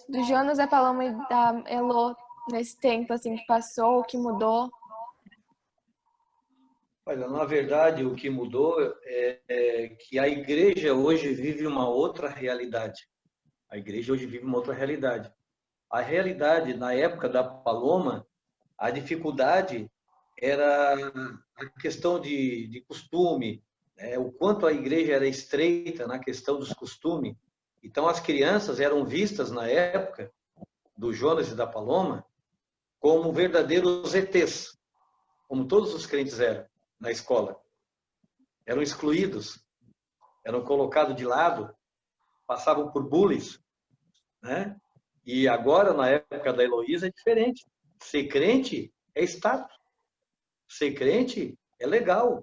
do Jonas, da Paloma e da Elô nesse tempo assim que passou, o que mudou? Olha, na verdade, o que mudou é que a igreja hoje vive uma outra realidade. A igreja hoje vive uma outra realidade. A realidade, na época da Paloma, a dificuldade era a questão de costume, né? O quanto a igreja era estreita na questão dos costumes. Então, as crianças eram vistas, na época do Jonas e da Paloma, como verdadeiros ETs, como todos os crentes eram na escola. Eram excluídos, eram colocados de lado, passavam por bullies, né? E agora, na época da Heloísa, é diferente. Ser crente é status. Ser crente é legal.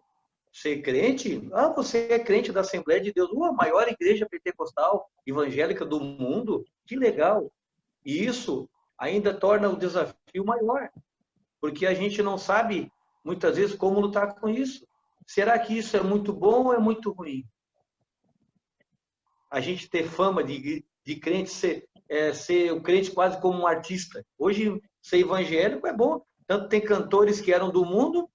Ser crente, você é crente da Assembleia de Deus, a maior igreja pentecostal evangélica do mundo, que legal. E isso ainda torna o desafio maior, porque a gente não sabe, muitas vezes, como lutar com isso. Será que isso é muito bom ou é muito ruim? A gente ter fama de crente, ser o crente quase como um artista. Hoje, ser evangélico é bom. Tanto tem cantores que eram do mundo,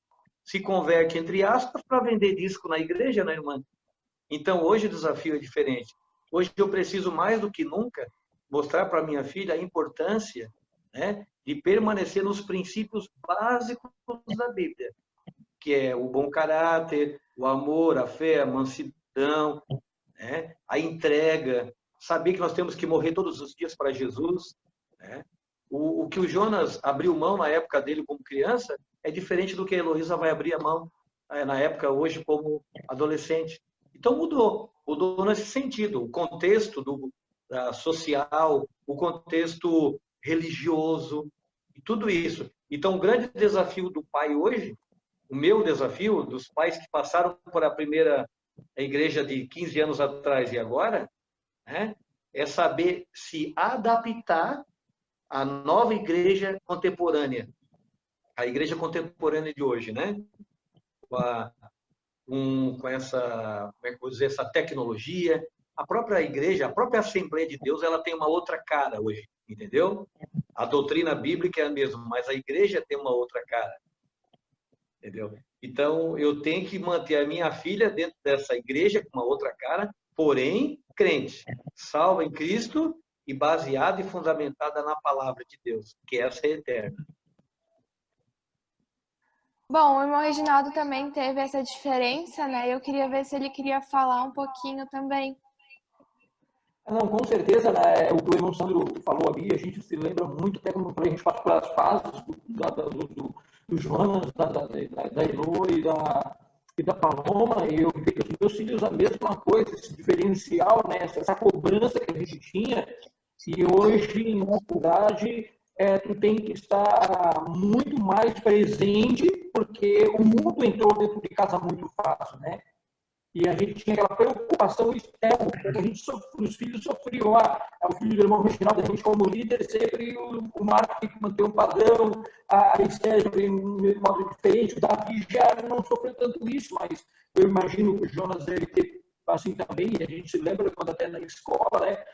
se converte, entre aspas, para vender disco na igreja, né, irmã? Então, hoje o desafio é diferente. Hoje eu preciso, mais do que nunca, mostrar para minha filha a importância, né, de permanecer nos princípios básicos da Bíblia, que é o bom caráter, o amor, a fé, a mansidão, né, a entrega, saber que nós temos que morrer todos os dias para Jesus, né? O que o Jonas abriu mão na época dele como criança é diferente do que a Heloísa vai abrir a mão na época hoje como adolescente. Então mudou nesse sentido, o contexto social, o contexto religioso, e tudo isso. Então o grande desafio do pai hoje, o meu desafio, dos pais que passaram por a primeira igreja de 15 anos atrás e agora, né, é saber se adaptar à nova igreja contemporânea. A igreja contemporânea de hoje, né? Com essa, como é que eu vou dizer, essa tecnologia. A própria igreja, a própria Assembleia de Deus, ela tem uma outra cara hoje, entendeu? A doutrina bíblica é a mesma, mas a igreja tem uma outra cara, entendeu? Então, eu tenho que manter a minha filha dentro dessa igreja com uma outra cara, porém, crente, salva em Cristo e baseada e fundamentada na palavra de Deus, que essa é eterna. Bom, o irmão Reginaldo também teve essa diferença, né? Eu queria ver se ele queria falar um pouquinho também. Não, com certeza, né, o que o irmão Sandro falou ali, a gente se lembra muito, até como a gente passa pelas fases do Jonas, da Elô e da Paloma, e eu vejo os meus filhos a mesma coisa, esse diferencial, né, essa cobrança que a gente tinha, e hoje, na faculdade, tu tem que estar muito mais presente, porque o mundo entrou dentro de casa muito fácil, né? E a gente tinha aquela preocupação externa, porque os filhos sofriam. O filho do irmão Reginaldo, a gente como líder, sempre o Marco tem que manter um padrão, a Esther tem um modo diferente, o Davi já não sofreu tanto isso, mas eu imagino que o Jonas deve ter assim também, e a gente se lembra quando até na escola, né,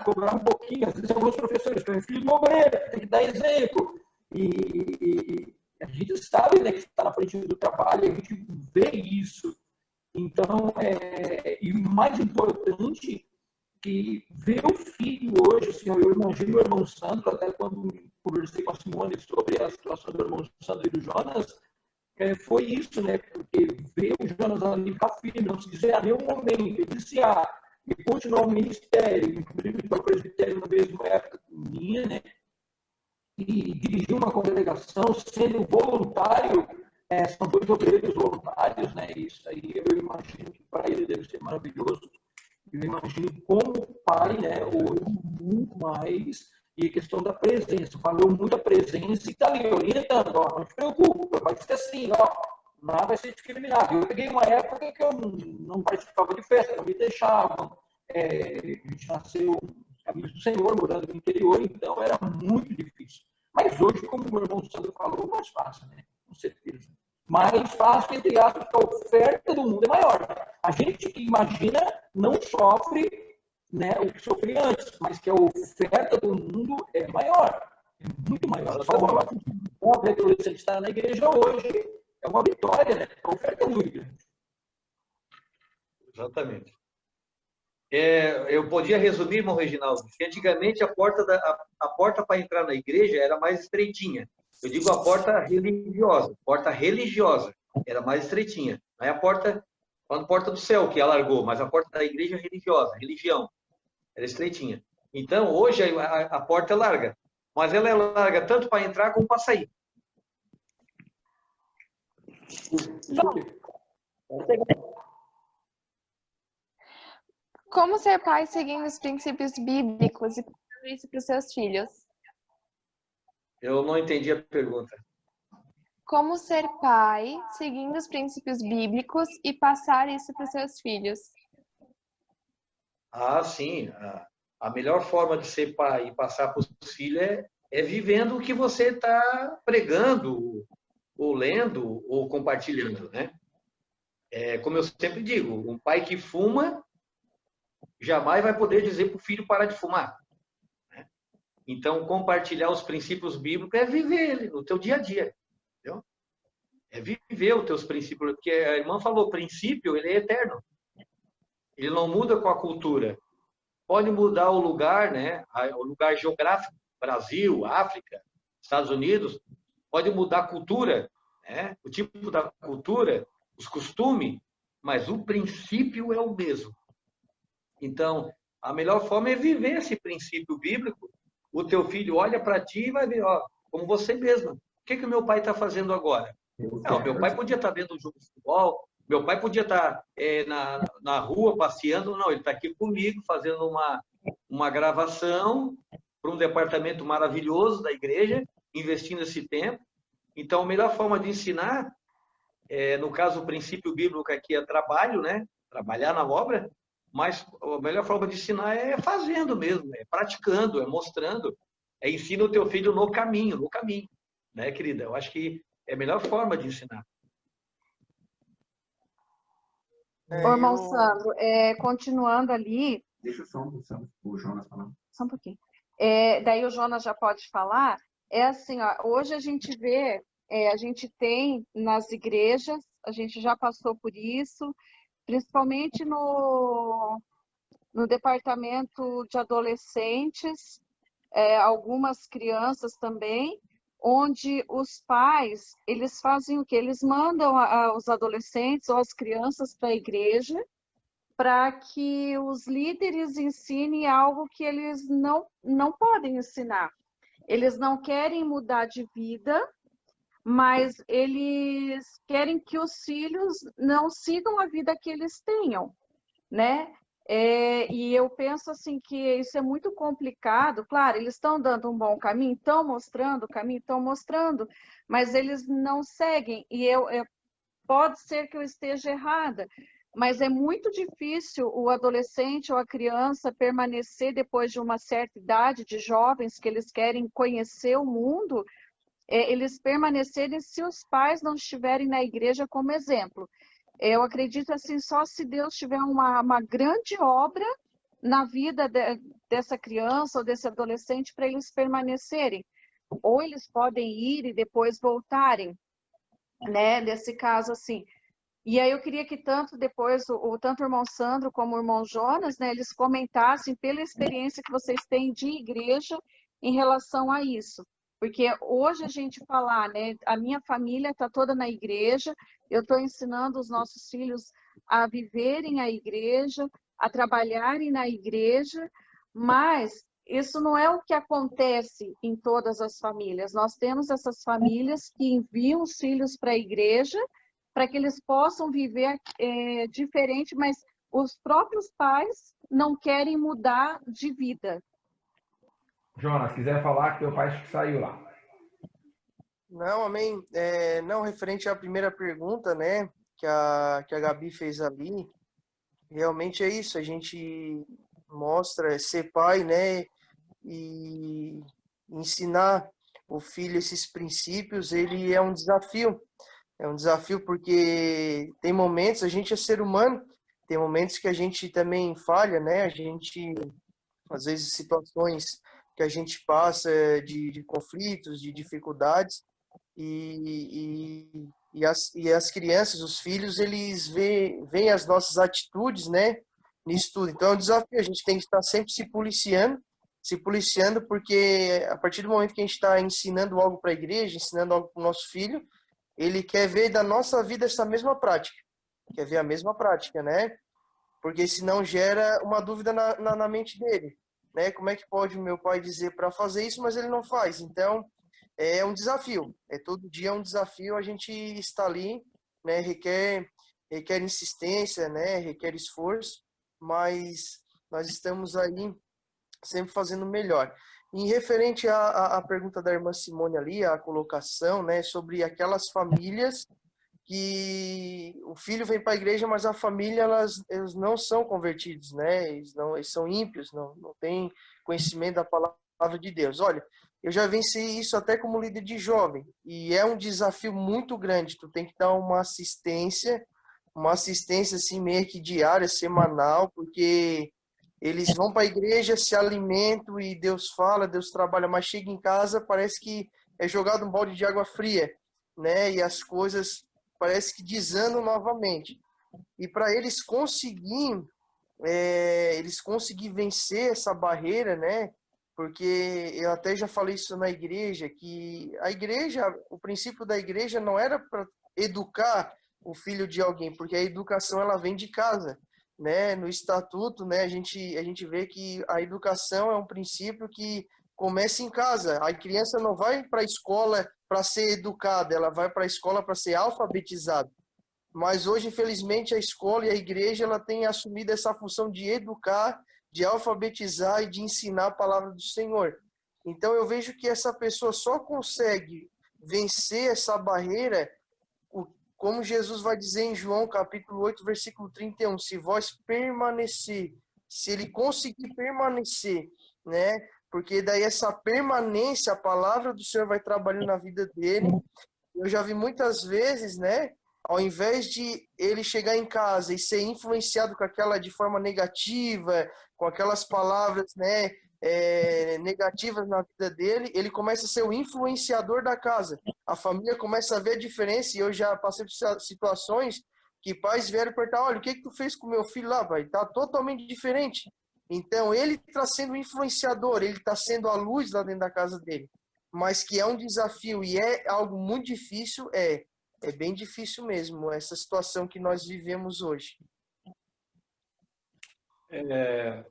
cobrar um pouquinho, às vezes alguns professores, que é filho do obreiro, tem que dar exemplo, e a gente sabe, né, que está na frente do trabalho, a gente vê isso. Então, e o mais importante, que ver o filho hoje, assim, eu imagino o irmão Sandro, até quando conversei com a Simone sobre a situação do irmão Sandro e do Jonas, foi isso, né? Porque ver o Jonas ali ficar firme, não se dizer a nenhum momento, iniciar e continuar o ministério, inclusive para o presbitério na mesma época minha, né? E dirigir uma congregação sendo voluntário. São 2 obreiros voluntários, né? Isso aí eu imagino que para ele deve ser maravilhoso. Eu imagino como pai, né? Hoje muito mais, e a questão da presença. Falou muito a presença e está ali orientando, ó, não se preocupa, vai ser assim, ó, nada vai ser discriminado. Eu peguei uma época que eu não participava de festa, não me deixavam. A gente nasceu amigos do Senhor, morando no interior, então era muito difícil. Mas hoje, como o meu irmão Sandro falou, é mais fácil, né? Com certeza. Mais fácil, entre aspas, porque a oferta do mundo é maior. A gente que imagina não sofre, né, o que sofria antes, mas que a oferta do mundo é maior, é muito maior. Só o adolescente estar na igreja hoje é uma vitória, né? A oferta é muito grande. Exatamente. Eu podia resumir, irmão Reginaldo, que antigamente a porta para entrar na igreja era mais estreitinha. Eu digo a porta religiosa era mais estreitinha. Não é a porta do céu que alargou, mas a porta da igreja religiosa, religião, era estreitinha. Então, hoje a porta é larga, mas ela é larga tanto para entrar como para sair. Como ser pai seguindo os princípios bíblicos e passando isso para os seus filhos? Eu não entendi a pergunta. Como ser pai seguindo os princípios bíblicos e passar isso para os seus filhos? Ah, sim. A melhor forma de ser pai e passar para os filhos é vivendo o que você está pregando, ou lendo, ou compartilhando, né? Como eu sempre digo, um pai que fuma jamais vai poder dizer para o filho parar de fumar. Né? Então, compartilhar os princípios bíblicos é viver ele no teu dia a dia. Entendeu? É viver os teus princípios. Porque a irmã falou, princípio, ele é eterno. Ele não muda com a cultura. Pode mudar o lugar, né? O lugar geográfico, Brasil, África, Estados Unidos, pode mudar a cultura, né? O tipo da cultura, os costumes, mas o princípio é o mesmo. Então, a melhor forma é viver esse princípio bíblico. O teu filho olha para ti e vai ver, ó, como você mesmo. O que o meu pai está fazendo agora? Não, meu pai podia estar vendo um jogo de futebol, meu pai podia estar na rua passeando, não, ele está aqui comigo fazendo uma gravação para um departamento maravilhoso da igreja, investindo esse tempo. Então, a melhor forma de ensinar, no caso, o princípio bíblico aqui é trabalho, né? Trabalhar na obra, mas a melhor forma de ensinar é fazendo mesmo, é praticando, é mostrando, ensina o teu filho no caminho, né, querida? Eu acho que é a melhor forma de ensinar. Ô, irmão Sandro, continuando ali... Deixa o Jonas falar. Só um pouquinho. Daí o Jonas já pode falar. Assim, ó, hoje a gente vê, a gente tem nas igrejas, a gente já passou por isso, principalmente no departamento de adolescentes, algumas crianças também, onde os pais, eles fazem o quê? Eles mandam os adolescentes ou as crianças para a igreja para que os líderes ensinem algo que eles não podem ensinar. Eles não querem mudar de vida, mas eles querem que os filhos não sigam a vida que eles tenham, né? E eu penso assim que isso é muito complicado. Claro, eles estão dando um bom caminho, estão mostrando o caminho, estão mostrando, mas eles não seguem. E pode ser que eu esteja errada, mas é muito difícil o adolescente ou a criança permanecer depois de uma certa idade, de jovens que eles querem conhecer o mundo, eles permanecerem se os pais não estiverem na igreja como exemplo. Eu acredito assim, só se Deus tiver uma grande obra na vida dessa criança ou desse adolescente para eles permanecerem. Ou eles podem ir e depois voltarem, né? Nesse caso, assim. E aí eu queria que tanto depois, tanto o irmão Sandro como o irmão Jonas, né, eles comentassem pela experiência que vocês têm de igreja em relação a isso. Porque hoje a gente falar, né, a minha família está toda na igreja, eu estou ensinando os nossos filhos a viverem a igreja, a trabalharem na igreja, mas isso não é o que acontece em todas as famílias. Nós temos essas famílias que enviam os filhos para a igreja para que eles possam viver diferente, mas os próprios pais não querem mudar de vida. Jonas, quiser falar que teu pai acho que saiu lá. Não, amém. Não, referente à primeira pergunta, né, que a Gabi fez ali, realmente é isso, a gente mostra ser pai, né, e ensinar o filho esses princípios, ele é um desafio porque tem momentos, a gente é ser humano, tem momentos que a gente também falha, né, a gente, às vezes, situações que a gente passa de conflitos, de dificuldades, e as crianças, os filhos, eles veem as nossas atitudes, né, nisso tudo. Então é um desafio, a gente tem que estar sempre se policiando, porque a partir do momento que a gente está ensinando algo para a igreja, ensinando algo para o nosso filho, ele quer ver da nossa vida essa mesma prática, quer ver a mesma prática, né? Porque senão gera uma dúvida na mente dele, né? Como é que pode o meu pai dizer para fazer isso, mas ele não faz? Então, é um desafio, todo dia é um desafio, a gente está ali, né? Requer insistência, né? Requer esforço, mas nós estamos aí sempre fazendo melhor. Em referente à pergunta da irmã Simone ali, a colocação, né, sobre aquelas famílias que o filho vem para a igreja, mas a família, eles não são convertidos, né? Eles são ímpios, não têm conhecimento da palavra de Deus. Olha, eu já venci isso até como líder de jovem, e é um desafio muito grande. Tu tem que dar uma assistência assim meio que diária, semanal, porque eles vão para a igreja, se alimentam e Deus fala, Deus trabalha, mas chega em casa, parece que é jogado um balde de água fria, né? E as coisas parece que desandam novamente. E para eles conseguir vencer essa barreira, né? Porque eu até já falei isso na igreja, que a igreja, o princípio da igreja não era para educar o filho de alguém, porque a educação ela vem de casa, né? No estatuto, né, a gente vê que a educação é um princípio que começa em casa. A criança não vai para a escola para ser educada, ela vai para a escola para ser alfabetizada. Mas hoje, infelizmente, a escola e a igreja ela tem assumido essa função de educar, de alfabetizar e de ensinar a palavra do Senhor. Então eu vejo que essa pessoa só consegue vencer essa barreira, como Jesus vai dizer em João capítulo 8, versículo 31, se vós permanecer, se ele conseguir permanecer, né? Porque daí essa permanência, a palavra do Senhor vai trabalhando na vida dele. Eu já vi muitas vezes, né? Ao invés de ele chegar em casa e ser influenciado com aquela de forma negativa, com aquelas palavras, né, negativas na vida dele, ele começa a ser o influenciador da casa. A família começa a ver a diferença, e eu já passei por situações que pais vieram perguntar, olha, o que tu fez com meu filho lá, pai? Tá totalmente diferente. Então, ele está sendo o influenciador, ele está sendo a luz lá dentro da casa dele. Mas que é um desafio e é algo muito difícil, é bem difícil mesmo, essa situação que nós vivemos hoje.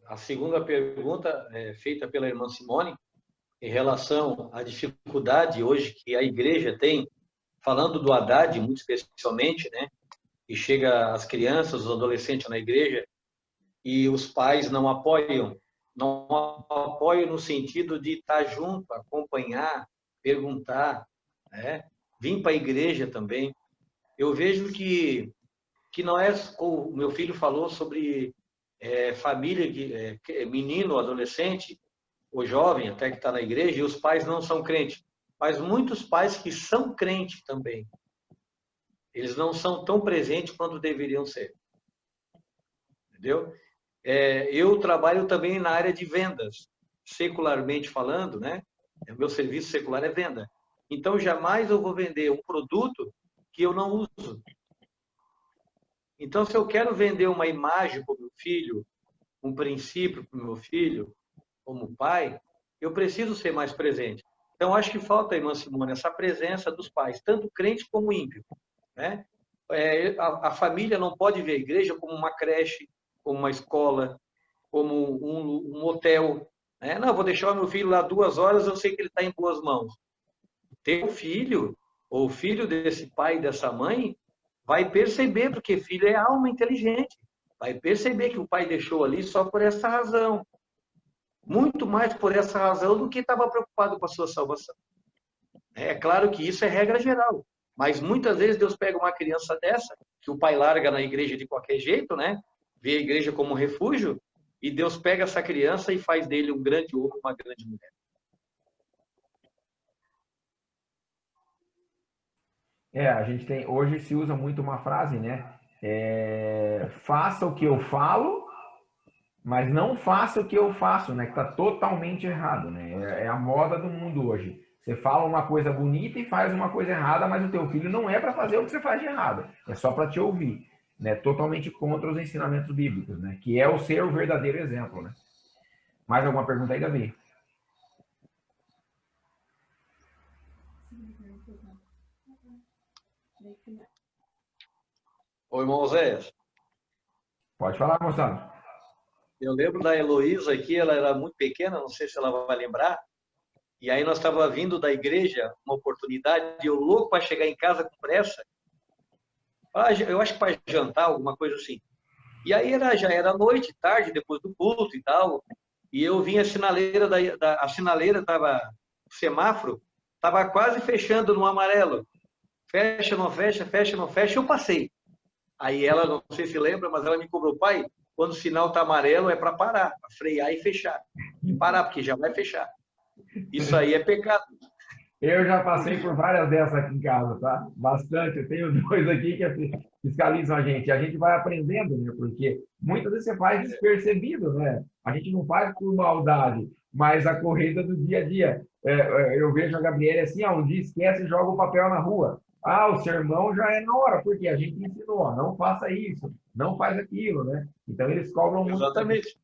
A segunda pergunta é feita pela irmã Simone, em relação à dificuldade hoje que a igreja tem, falando do Haddad, muito especialmente, né? E chega as crianças, os adolescentes na igreja, e os pais não apoiam no sentido de estar junto, acompanhar, perguntar, né? Vim para a igreja também. Eu vejo que não é, como o meu filho falou sobre família, menino, adolescente, ou jovem, até que está na igreja, e os pais não são crentes. Mas muitos pais que são crentes também, eles não são tão presentes quanto deveriam ser. Entendeu? Eu trabalho também na área de vendas, secularmente falando, né? O meu serviço secular é venda. Então, jamais eu vou vender um produto que eu não uso. Então, se eu quero vender uma imagem para o meu filho, um princípio para o meu filho, como pai, eu preciso ser mais presente. Então, acho que falta, irmã Simone, essa presença dos pais, tanto crente como ímpio, né? A família não pode ver a igreja como uma creche, como uma escola, como um hotel, né? Não, vou deixar o meu filho lá 2 horas, eu sei que ele está em boas mãos. Teu filho, ou filho desse pai e dessa mãe, vai perceber, porque filho é alma inteligente, vai perceber que o pai deixou ali só por essa razão. Muito mais por essa razão do que estava preocupado com a sua salvação. É claro que isso é regra geral, mas muitas vezes Deus pega uma criança dessa, que o pai larga na igreja de qualquer jeito, né? Vê a igreja como um refúgio, e Deus pega essa criança e faz dele um grande homem, uma grande mulher. A gente tem, hoje se usa muito uma frase, né? Faça o que eu falo, mas não faça o que eu faço, né? Que está totalmente errado, né? É a moda do mundo hoje. Você fala uma coisa bonita e faz uma coisa errada, mas o teu filho não é para fazer o que você faz de errado, é só para te ouvir, né? Totalmente contra os ensinamentos bíblicos, né? Que é o ser o verdadeiro exemplo, né? Mais alguma pergunta aí, Davi? Ô, irmão Zé, Pode falar, moçada. eu lembro da Heloísa aqui, ela era muito pequena, não sei se ela vai lembrar, e aí nós estávamos vindo da igreja, uma oportunidade, e eu louco para chegar em casa com pressa, eu acho que para jantar, alguma coisa assim. E aí já era noite, tarde, depois do culto e tal, e eu vi a sinaleira, a sinaleira estava, o semáforo, estava quase fechando no amarelo. Fecha, não fecha, fecha, não fecha, eu passei. Aí ela, não sei se lembra, mas ela me cobrou, pai, quando o sinal está amarelo é para parar, para frear e fechar. E parar, porque já vai fechar. Isso aí é pecado. Eu já passei por várias dessas aqui em casa, tá? Bastante. Eu tenho dois aqui que fiscalizam a gente. E a gente vai aprendendo, né? Porque muitas vezes você faz despercebido, né? A gente não faz por maldade, mas a corrida do dia a dia. Eu vejo a Gabriela assim, um dia esquece e joga o papel na rua. O sermão já é na hora, porque a gente ensinou, não faça isso, não faz aquilo, né? Então eles cobram muito. Exatamente.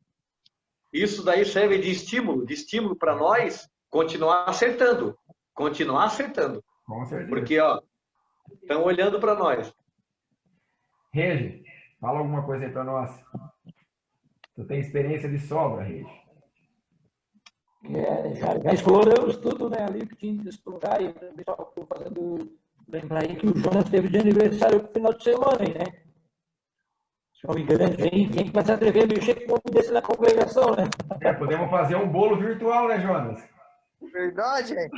Isso daí serve de estímulo para nós continuar acertando. Continuar acertando. Com certeza. Porque, estão olhando para nós. Regi, fala alguma coisa aí para nós. Tu tem experiência de sobra, Regi. Já exploramos tudo, né? Ali que tinha de explorar, e o pessoal ficou fazendo lembrar aí que o Jonas teve de aniversário no final de semana, né? Se não me engano, quem vai se atrever a mexer com um desse na congregação, né? Podemos fazer um bolo virtual, né, Jonas? Verdade, é.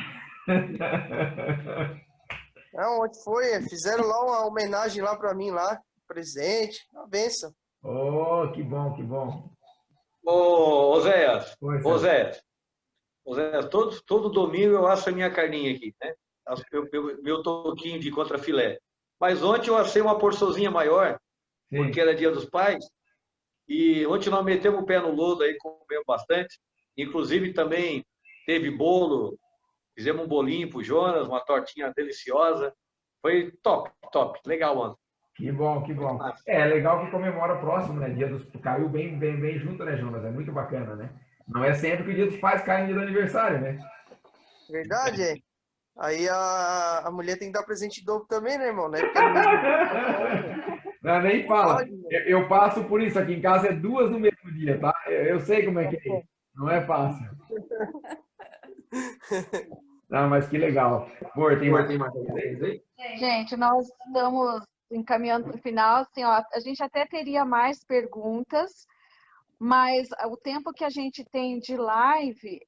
Não, onde foi? Fizeram lá uma homenagem lá para mim, lá, presente, uma benção. Oh, que bom, que bom. Ô, Oséias, Oséias, todo domingo eu asso a minha carninha aqui, né? Meu toquinho de contrafilé. Mas ontem eu assei uma porçãozinha maior, porque era dia dos pais, e ontem nós metemos o pé no lodo aí, comemos bastante. Inclusive também teve bolo, fizemos um bolinho pro Jonas, uma tortinha deliciosa. Foi top, top. Legal, mano. Que bom, que bom. É legal que comemora próximo, né? Dia dos... Caiu bem junto, né, Jonas? É muito bacana, né? Não é sempre que o dia dos pais cai no dia do aniversário, né? Verdade, é. Aí a mulher tem que dar presente dobro também, né, irmão? Né? Não, nem fala. Eu passo por isso. Aqui em casa é 2 no mesmo dia, tá? Eu sei como é que é. Não é fácil. Não, mas que legal. Amor, tem mais aí? Gente, nós estamos encaminhando para o final. Assim, a gente até teria mais perguntas, mas o tempo que a gente tem de live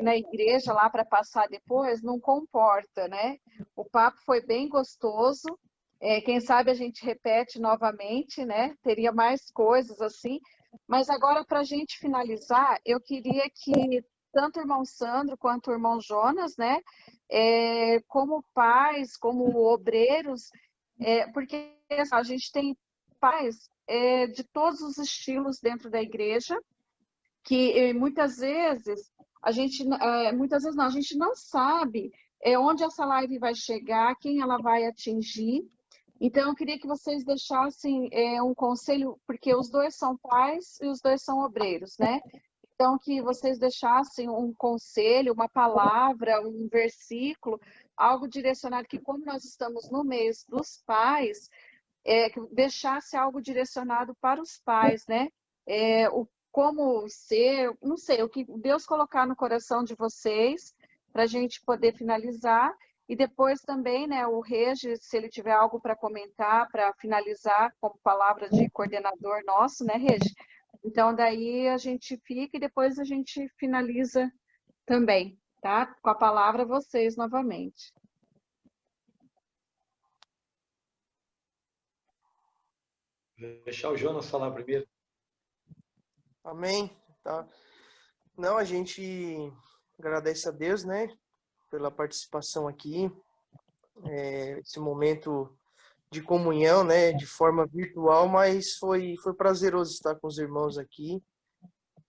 na igreja lá para passar depois não comporta, né? O papo foi bem gostoso. Quem sabe a gente repete novamente, né? Teria mais coisas assim. Mas agora, para a gente finalizar, eu queria que tanto o irmão Sandro quanto o irmão Jonas, né? Como pais, como obreiros, porque a gente tem pais de todos os estilos dentro da igreja, que muitas vezes a gente não sabe onde essa live vai chegar, quem ela vai atingir. Então, eu queria que vocês deixassem um conselho, porque os dois são pais e os dois são obreiros, né? Então, que vocês deixassem um conselho, uma palavra, um versículo, algo direcionado, que como nós estamos no mês dos pais, que deixasse algo direcionado para os pais, né? Como ser, não sei, o que Deus colocar no coração de vocês, para a gente poder finalizar. E depois também, né, o Regis, se ele tiver algo para comentar, para finalizar, como palavra de coordenador nosso, né, Regis? Então, daí a gente fica e depois a gente finaliza também, tá? Com a palavra vocês novamente. Vou deixar o Jonas falar primeiro. Amém. Tá. Não, a gente agradece a Deus, né, pela participação aqui, esse momento de comunhão, né, de forma virtual, mas foi prazeroso estar com os irmãos aqui.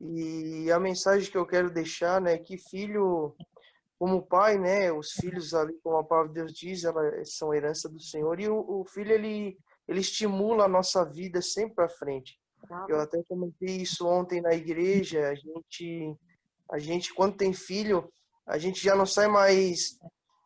E a mensagem que eu quero deixar, né, que filho, como pai, né, os filhos ali, como a palavra de Deus diz, elas são herança do Senhor, e o filho, ele estimula a nossa vida sempre para frente. Eu até comentei isso ontem na igreja, a gente quando tem filho, a gente já não sai mais,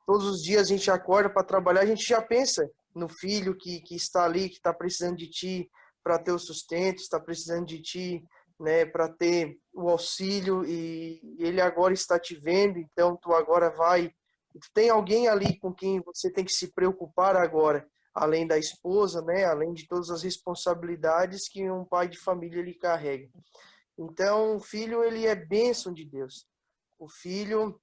todos os dias a gente acorda para trabalhar, a gente já pensa no filho que está ali, que está precisando de ti para ter o sustento, está precisando de ti, né, para ter o auxílio, e ele agora está te vendo, então tu agora vai, tu tem alguém ali com quem você tem que se preocupar agora, além da esposa, né, além de todas as responsabilidades que um pai de família ele carrega. Então, o filho, ele é bênção de Deus. O filho,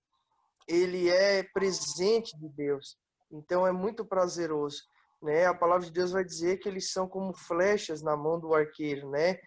ele é presente de Deus. Então, é muito prazeroso, né? A palavra de Deus vai dizer que eles são como flechas na mão do arqueiro, né?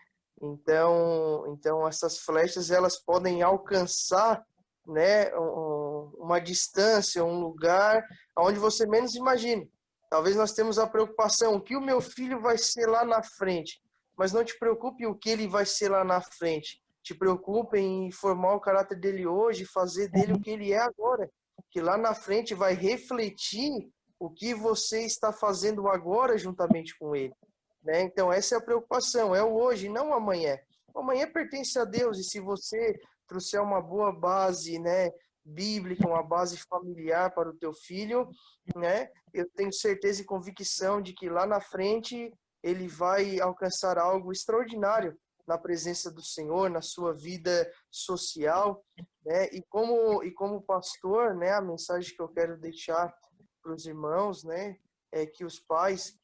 Então essas flechas, elas podem alcançar, né, uma distância, um lugar onde você menos imagina. Talvez nós temos a preocupação, o que o meu filho vai ser lá na frente? Mas não te preocupe o que ele vai ser lá na frente. Te preocupe em formar o caráter dele hoje, fazer dele o que ele é agora. Que lá na frente vai refletir o que você está fazendo agora juntamente com ele. Né? Então, essa é a preocupação, é o hoje, não o amanhã. O amanhã pertence a Deus, e se você trouxer uma boa base, né, bíblica, uma base familiar para o teu filho, né, eu tenho certeza e convicção de que lá na frente ele vai alcançar algo extraordinário na presença do Senhor, na sua vida social, né? E como pastor, né, a mensagem que eu quero deixar para os irmãos, né, é que os pais,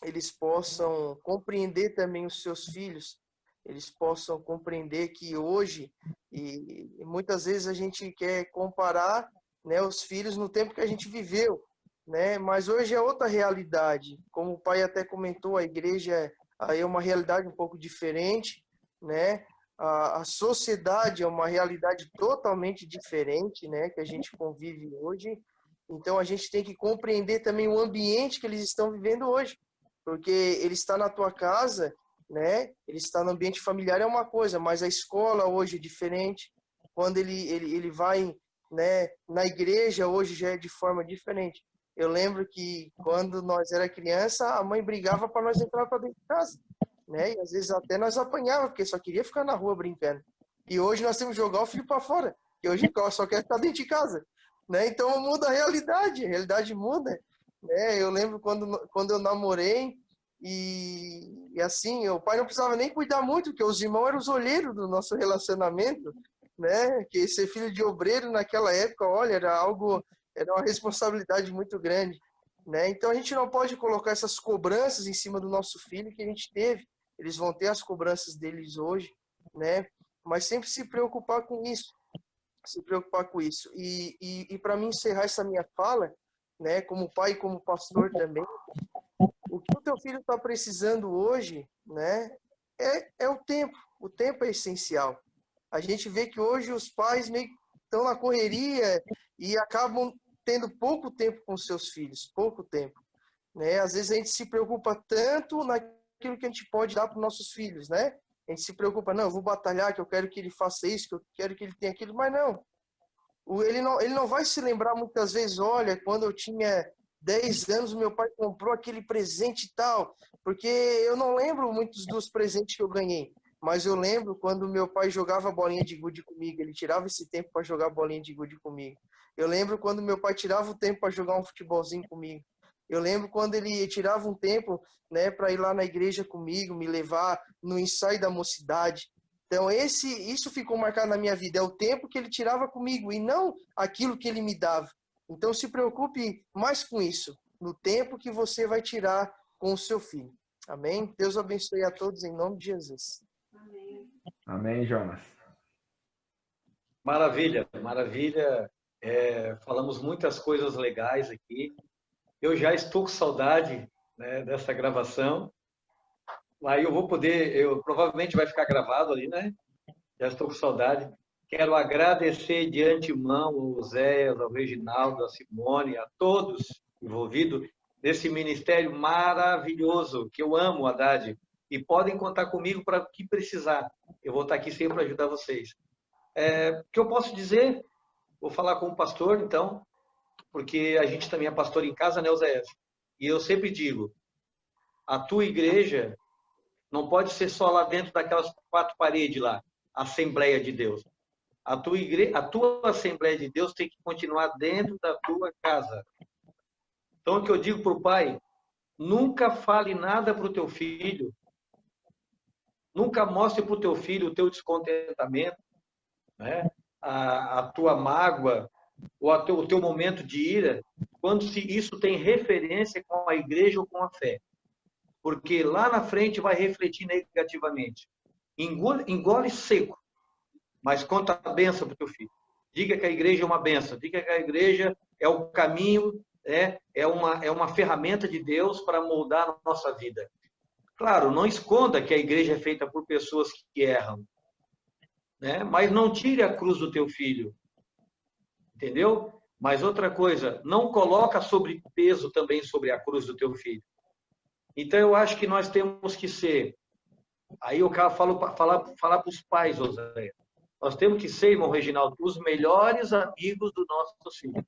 eles possam compreender também os seus filhos, eles possam compreender que hoje, e muitas vezes a gente quer comparar, né, os filhos no tempo que a gente viveu, né, mas hoje é outra realidade. Como o pai até comentou, a igreja aí é uma realidade um pouco diferente, né, a sociedade é uma realidade totalmente diferente, né, que a gente convive hoje. Então a gente tem que compreender também o ambiente que eles estão vivendo hoje, porque ele está na tua casa, né? Ele está no ambiente familiar é uma coisa, mas a escola hoje é diferente. Quando ele vai, né, na igreja hoje já é de forma diferente. Eu lembro que quando nós era criança, a mãe brigava para nós entrar para dentro de casa, né? E às vezes até nós apanhava, porque só queria ficar na rua brincando. E hoje nós temos que jogar o filho para fora, que hoje só quer ficar dentro de casa, né? Então muda a realidade muda, né? Eu lembro quando eu namorei, e assim, o pai não precisava nem cuidar muito, porque os irmãos eram os olheiros do nosso relacionamento, né? Que ser filho de obreiro naquela época, olha, era uma responsabilidade muito grande, né? Então a gente não pode colocar essas cobranças em cima do nosso filho que a gente teve. Eles vão ter as cobranças deles hoje, né? Mas sempre se preocupar com isso, E para mim encerrar essa minha fala, né? Como pai e como pastor também, o que o teu filho está precisando hoje, né, é o tempo. O tempo é essencial. A gente vê que hoje os pais meio que estão na correria e acabam tendo pouco tempo com seus filhos, pouco tempo, né? Às vezes a gente se preocupa tanto naquilo que a gente pode dar para os nossos filhos, né? A gente se preocupa, não, eu vou batalhar, que eu quero que ele faça isso, que eu quero que ele tenha aquilo, mas não. Ele não vai se lembrar muitas vezes, olha, quando eu tinha 10 anos, meu pai comprou aquele presente e tal, porque eu não lembro muitos dos presentes que eu ganhei, mas eu lembro quando meu pai jogava bolinha de gude comigo, ele tirava esse tempo para jogar bolinha de gude comigo. Eu lembro quando meu pai tirava o tempo para jogar um futebolzinho comigo. Eu lembro quando ele tirava um tempo, né, para ir lá na igreja comigo, me levar no ensaio da mocidade. Então, isso ficou marcado na minha vida, é o tempo que ele tirava comigo e não aquilo que ele me dava. Então, se preocupe mais com isso, no tempo que você vai tirar com o seu filho. Amém? Deus abençoe a todos em nome de Jesus. Amém, Jonas. Maravilha, maravilha. Falamos muitas coisas legais aqui. Eu já estou com saudade, né, dessa gravação. Aí eu vou poder, provavelmente vai ficar gravado ali, né? Já estou com saudade. Quero agradecer de antemão ao Zé, ao Reginaldo, à Simone, a todos envolvidos nesse ministério maravilhoso, que eu amo, Haddad. E podem contar comigo para o que precisar. Eu vou estar aqui sempre para ajudar vocês. O que eu posso dizer? Vou falar com o pastor, então, porque a gente também é pastor em casa, né, Zé? E eu sempre digo, a tua igreja não pode ser só lá dentro daquelas 4 paredes lá, a Assembleia de Deus. A tua Assembleia de Deus tem que continuar dentro da tua casa. Então, o que eu digo para o pai, nunca fale nada para o teu filho, nunca mostre para o teu filho o teu descontentamento, né? a tua mágoa, ou o teu momento de ira, quando isso tem referência com a igreja ou com a fé. Porque lá na frente vai refletir negativamente. Engole seco, mas conta a benção para o teu filho. Diga que a igreja é uma benção, diga que a igreja é o caminho, é uma ferramenta de Deus para moldar a nossa vida. Claro, não esconda que a igreja é feita por pessoas que erram, né? Mas não tire a cruz do teu filho, entendeu? Mas outra coisa, não coloca sobrepeso também sobre a cruz do teu filho. Então, eu acho que nós temos que ser, aí eu falo falar para os pais, José, nós temos que ser, irmão Reginaldo, os melhores amigos do nosso filho.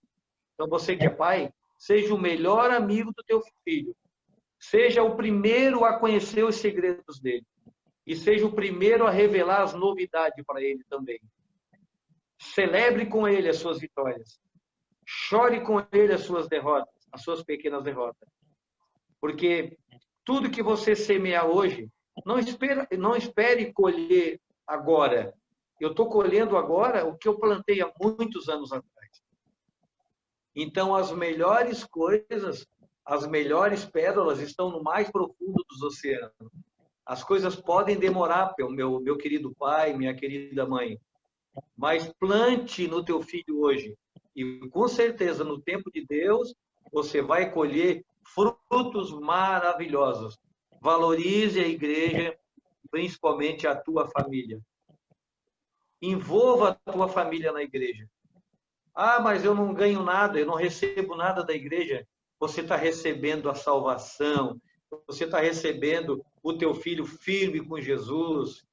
Então, você que é pai, seja o melhor amigo do teu filho. Seja o primeiro a conhecer os segredos dele. E seja o primeiro a revelar as novidades para ele também. Celebre com ele as suas vitórias. Chore com ele as suas derrotas, as suas pequenas derrotas. Porque tudo que você semear hoje, não espere colher agora. Eu estou colhendo agora o que eu plantei há muitos anos atrás. Então, as melhores coisas, as melhores pérolas estão no mais profundo dos oceanos. As coisas podem demorar, meu querido pai, minha querida mãe, mas plante no teu filho hoje. E, com certeza, no tempo de Deus, você vai colher frutos maravilhosos. Valorize a igreja, principalmente a tua família. Envolva a tua família na igreja. Ah, mas eu não ganho nada, eu não recebo nada da igreja. Você está recebendo a salvação, você está recebendo o teu filho firme com Jesus,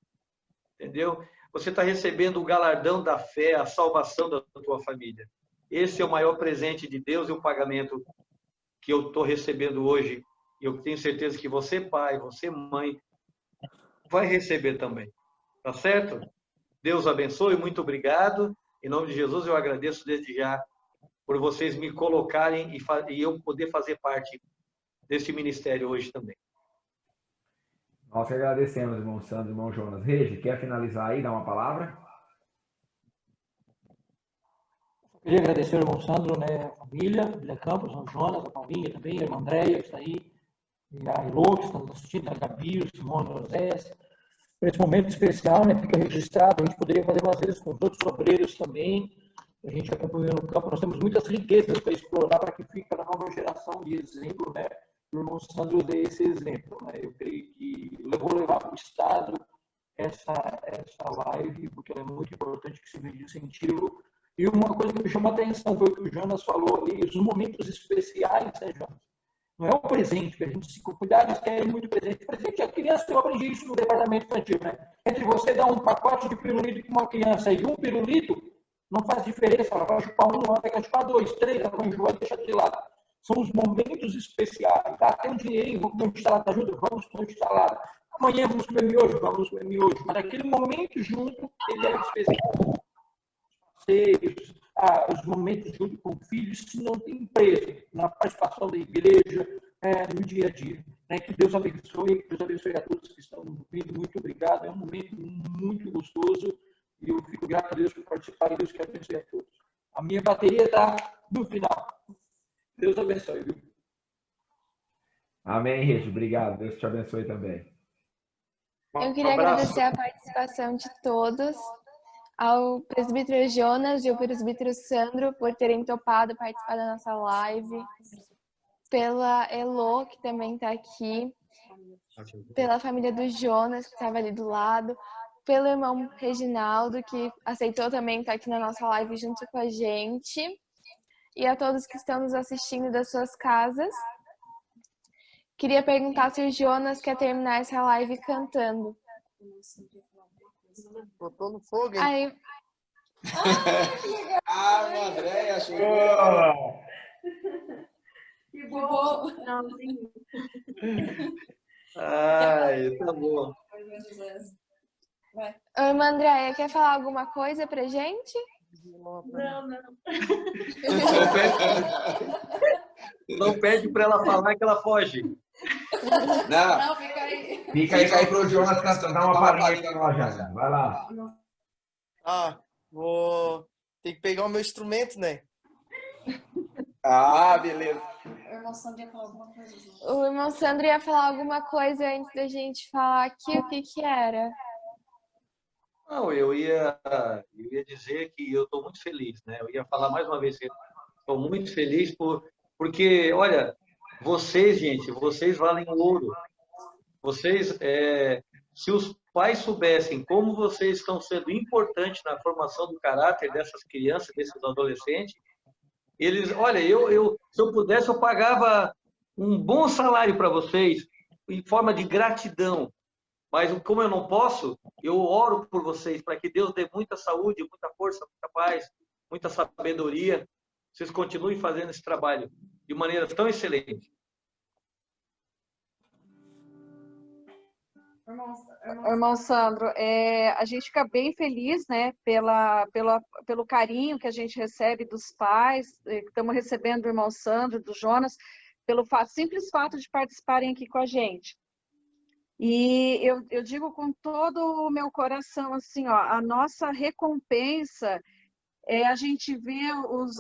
entendeu? Você está recebendo o galardão da fé, a salvação da tua família. Esse é o maior presente de Deus e o pagamento que eu estou recebendo hoje. E eu tenho certeza que você, pai, você, mãe, vai receber também. Tá certo? Deus abençoe, muito obrigado. Em nome de Jesus, eu agradeço desde já por vocês me colocarem e eu poder fazer parte desse ministério hoje também. Nós que agradecemos, irmão Sandro, irmão Jonas. Regi, quer finalizar aí, dar uma palavra? Queria agradecer ao irmão Sandro, né, a família Campos, ao Jonas, a Paulinha também, a irmã Andréia, que está aí, e a Elô, que está nos assistindo, a Gabi, o Simone, o José. Por esse momento especial, né, fica registrado, a gente poderia fazer umas vezes com os outros obreiros também, a gente acompanhando no campo, nós temos muitas riquezas para explorar, para que fique para a nova geração de exemplo, né, o irmão Sandro dê esse exemplo, né, eu creio que eu vou levar para o Estado essa live, porque ela é muito importante, que se veja incentivo. E uma coisa que me chamou a atenção foi o que o Jonas falou ali, os momentos especiais, né, Jonas? Não é o presente, que a gente se cuidar, eles querem muito presente. Presente é a criança, eu aprendi isso no departamento infantil, né? Entre você dar um pacote de pirulito para uma criança e um pirulito, não faz diferença, ela vai chupar um, ela vai chupar 2, 3, ela vai enjoar e deixar de lado. São os momentos especiais. Tá? Tem um dinheirinho, vamos comer um salada junto, vamos comer um salada. Amanhã vamos comer miojo, vamos comer miojo. Mas aquele momento junto, ele é especial. Os momentos junto com o filho, isso não tem preço na participação da igreja, no dia a dia. Né? Que Deus abençoe a todos que estão ouvindo. Muito obrigado, é um momento muito gostoso e eu fico grato a Deus por participar e Deus que abençoe a todos. A minha bateria está no final. Deus abençoe, viu? Amém, Regi. Obrigado. Deus te abençoe também. Eu queria agradecer a participação de todos, ao presbítero Jonas e ao presbítero Sandro por terem topado participar da nossa live, pela Elô, que também está aqui, pela família do Jonas, que estava ali do lado, pelo irmão Reginaldo, que aceitou também estar aqui na nossa live junto com a gente, e a todos que estão nos assistindo das suas casas. Queria perguntar se o Jonas quer terminar essa live cantando. Botou no fogo, hein? Aí, Ah, o André chegou. Boa! Que bom. Ai, tá bom. a irmã Andréia, quer falar alguma coisa pra gente? Não. Não pede para ela falar que ela foge. Não, Fica aí. Fica aí pro Jonas cantar, dar uma palhinha pra nós, já. Vai lá. Tem que pegar o meu instrumento, né? Ah, beleza. O irmão Sandro ia falar alguma coisa. O irmão Sandro ia falar alguma coisa antes da gente falar aqui, o que que era? Não, eu ia dizer que eu estou muito feliz, né? Eu ia falar mais uma vez que estou muito feliz porque, olha, vocês, gente, vocês valem ouro. Vocês, se os pais soubessem como vocês estão sendo importantes na formação do caráter dessas crianças, desses adolescentes, eles, olha, se eu pudesse, eu pagava um bom salário para vocês em forma de gratidão. Mas como eu não posso, eu oro por vocês para que Deus dê muita saúde, muita força, muita paz, muita sabedoria. Vocês continuem fazendo esse trabalho de maneira tão excelente. Irmão Sandro, a gente fica bem feliz, né, pelo carinho que a gente recebe dos pais, que estamos recebendo do irmão Sandro, do Jonas, pelo simples fato de participarem aqui com a gente. E eu digo com todo o meu coração, assim, ó, a nossa recompensa é a gente ver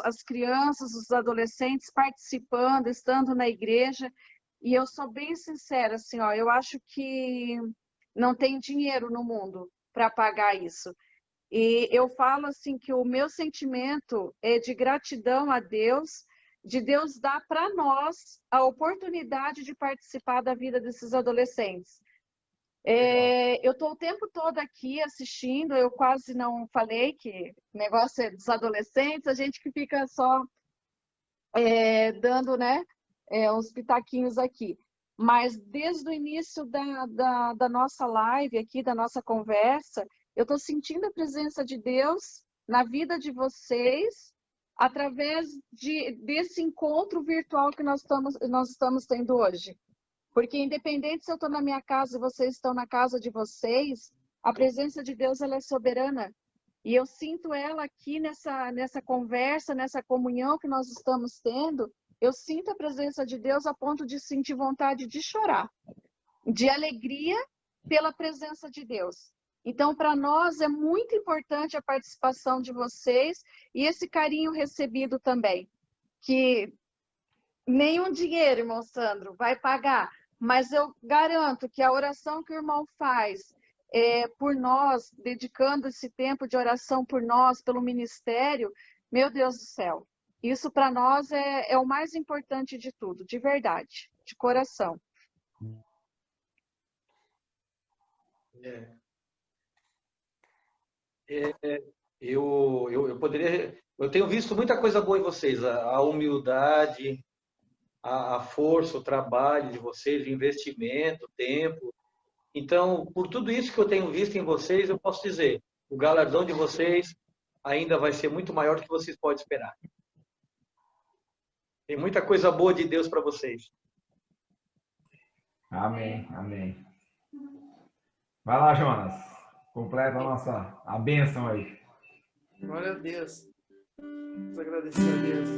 as crianças, os adolescentes participando, estando na igreja. E eu sou bem sincera, assim, ó, eu acho que não tem dinheiro no mundo para pagar isso. E eu falo assim que o meu sentimento é de gratidão a Deus, de Deus dar para nós a oportunidade de participar da vida desses adolescentes. Eu estou o tempo todo aqui assistindo, eu quase não falei que o negócio é dos adolescentes, a gente que fica só dando, né, uns pitaquinhos aqui. Mas desde o início da nossa live aqui, da nossa conversa, eu estou sentindo a presença de Deus na vida de vocês, através desse encontro virtual que nós estamos tendo hoje. Porque independente se eu estou na minha casa e vocês estão na casa de vocês, a presença de Deus ela é soberana. E eu sinto ela aqui nessa conversa, nessa comunhão que nós estamos tendo, eu sinto a presença de Deus a ponto de sentir vontade de chorar, de alegria pela presença de Deus. Então, para nós é muito importante a participação de vocês e esse carinho recebido também, que nenhum dinheiro, irmão Sandro, vai pagar, mas eu garanto que a oração que o irmão faz por nós, dedicando esse tempo de oração por nós, pelo ministério, meu Deus do céu, isso para nós é o mais importante de tudo, de verdade, de coração. Eu tenho visto muita coisa boa em vocês, a humildade, a força, o trabalho de vocês, o investimento, o tempo. Então, por tudo isso que eu tenho visto em vocês, eu posso dizer, o galardão de vocês ainda vai ser muito maior do que vocês podem esperar. Tem muita coisa boa de Deus para vocês. Amém, amém. Vai lá, Jonas. Completa a bênção aí. Glória a Deus. Vamos agradecer a Deus.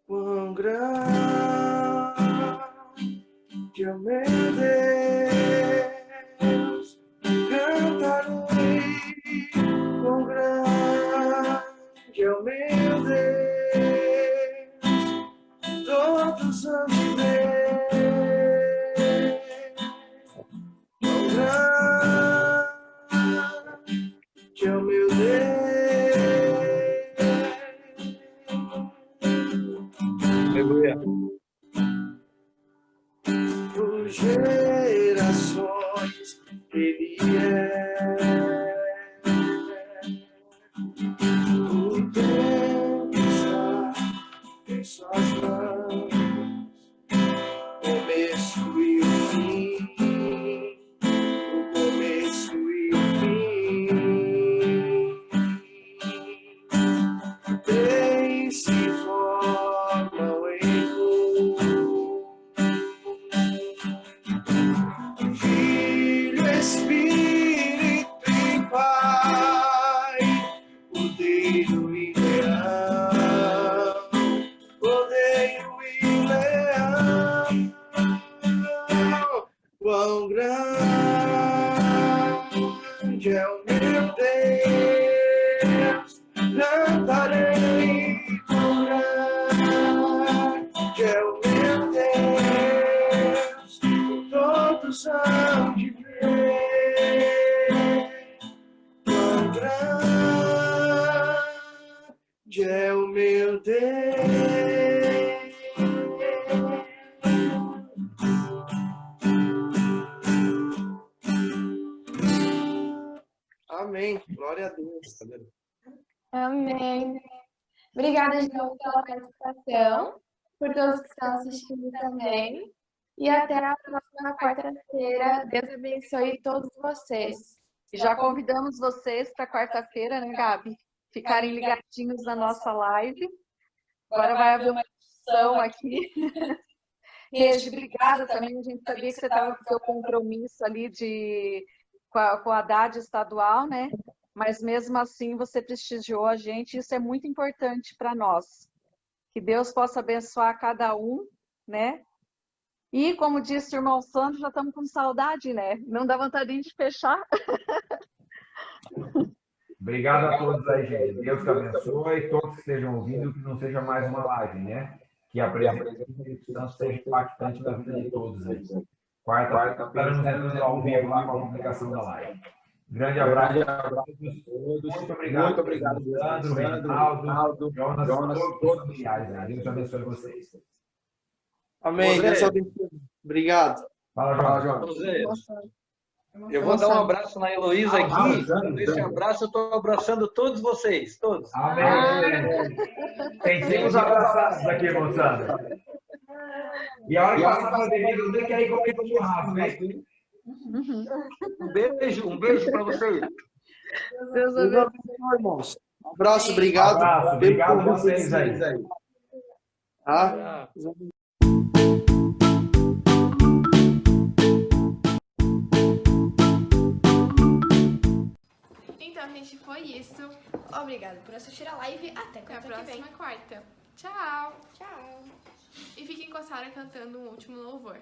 Quão grande é o meu Deus, cantarei. Quão grande é o meu Deus, todos vão me ver. Quão grande é o meu Deus. Aleluia. cordeiro e leão, cordeiro e leão, quão grande é o meu Deus, cantarei, quão grande é o meu Deus, todos hão de ver, quão grande é o meu Deus. Amém. Glória a Deus. Amém. Obrigada, João, pela participação, por todos que estão assistindo também. E até a próxima quarta-feira. Deus abençoe todos vocês. Já convidamos vocês para quarta-feira, né, Gabi? Ficarem ligadinhos na nossa live. Agora vai haver uma discussão aqui. Regi, obrigada também. A gente sabia que você estava com o seu compromisso ali com a Haddad estadual, né? Mas mesmo assim você prestigiou a gente. Isso é muito importante para nós. Que Deus possa abençoar cada um, né? E, como disse o irmão Sandro, já estamos com saudade, né? Não dá vontade de fechar. Obrigado a todos aí, gente. Deus te abençoe. Todos que estejam ouvindo, que não seja mais uma live, né? Que a presença do Espírito Santo seja impactante na vida de todos aí. Quarta-feira, nos vemos ao vivo lá com a publicação da live. Grande abraço a todos. Muito obrigado, Sandro, Reinaldo, Jonas, todos os familiares. Deus te abençoe vocês. Amém. Deus abençoe. Obrigado. Fala, Jonas. Eu vou dar um abraço na Heloísa aqui. Nesse abraço eu estou abraçando todos vocês, todos. Amém. Sentimos abraçados aqui, moçada. E a hora que passar a pandemia, não tem que ir comer com churrasco, hein? Um beijo para vocês. Deus abençoe, irmãos. Um abraço, obrigado. Obrigado a vocês aí. Tá? Então, gente, foi isso. Obrigado por assistir a live. Até Até a quarta que vem. próxima quarta. Tchau. Tchau. E fiquem com a Sara cantando um último louvor.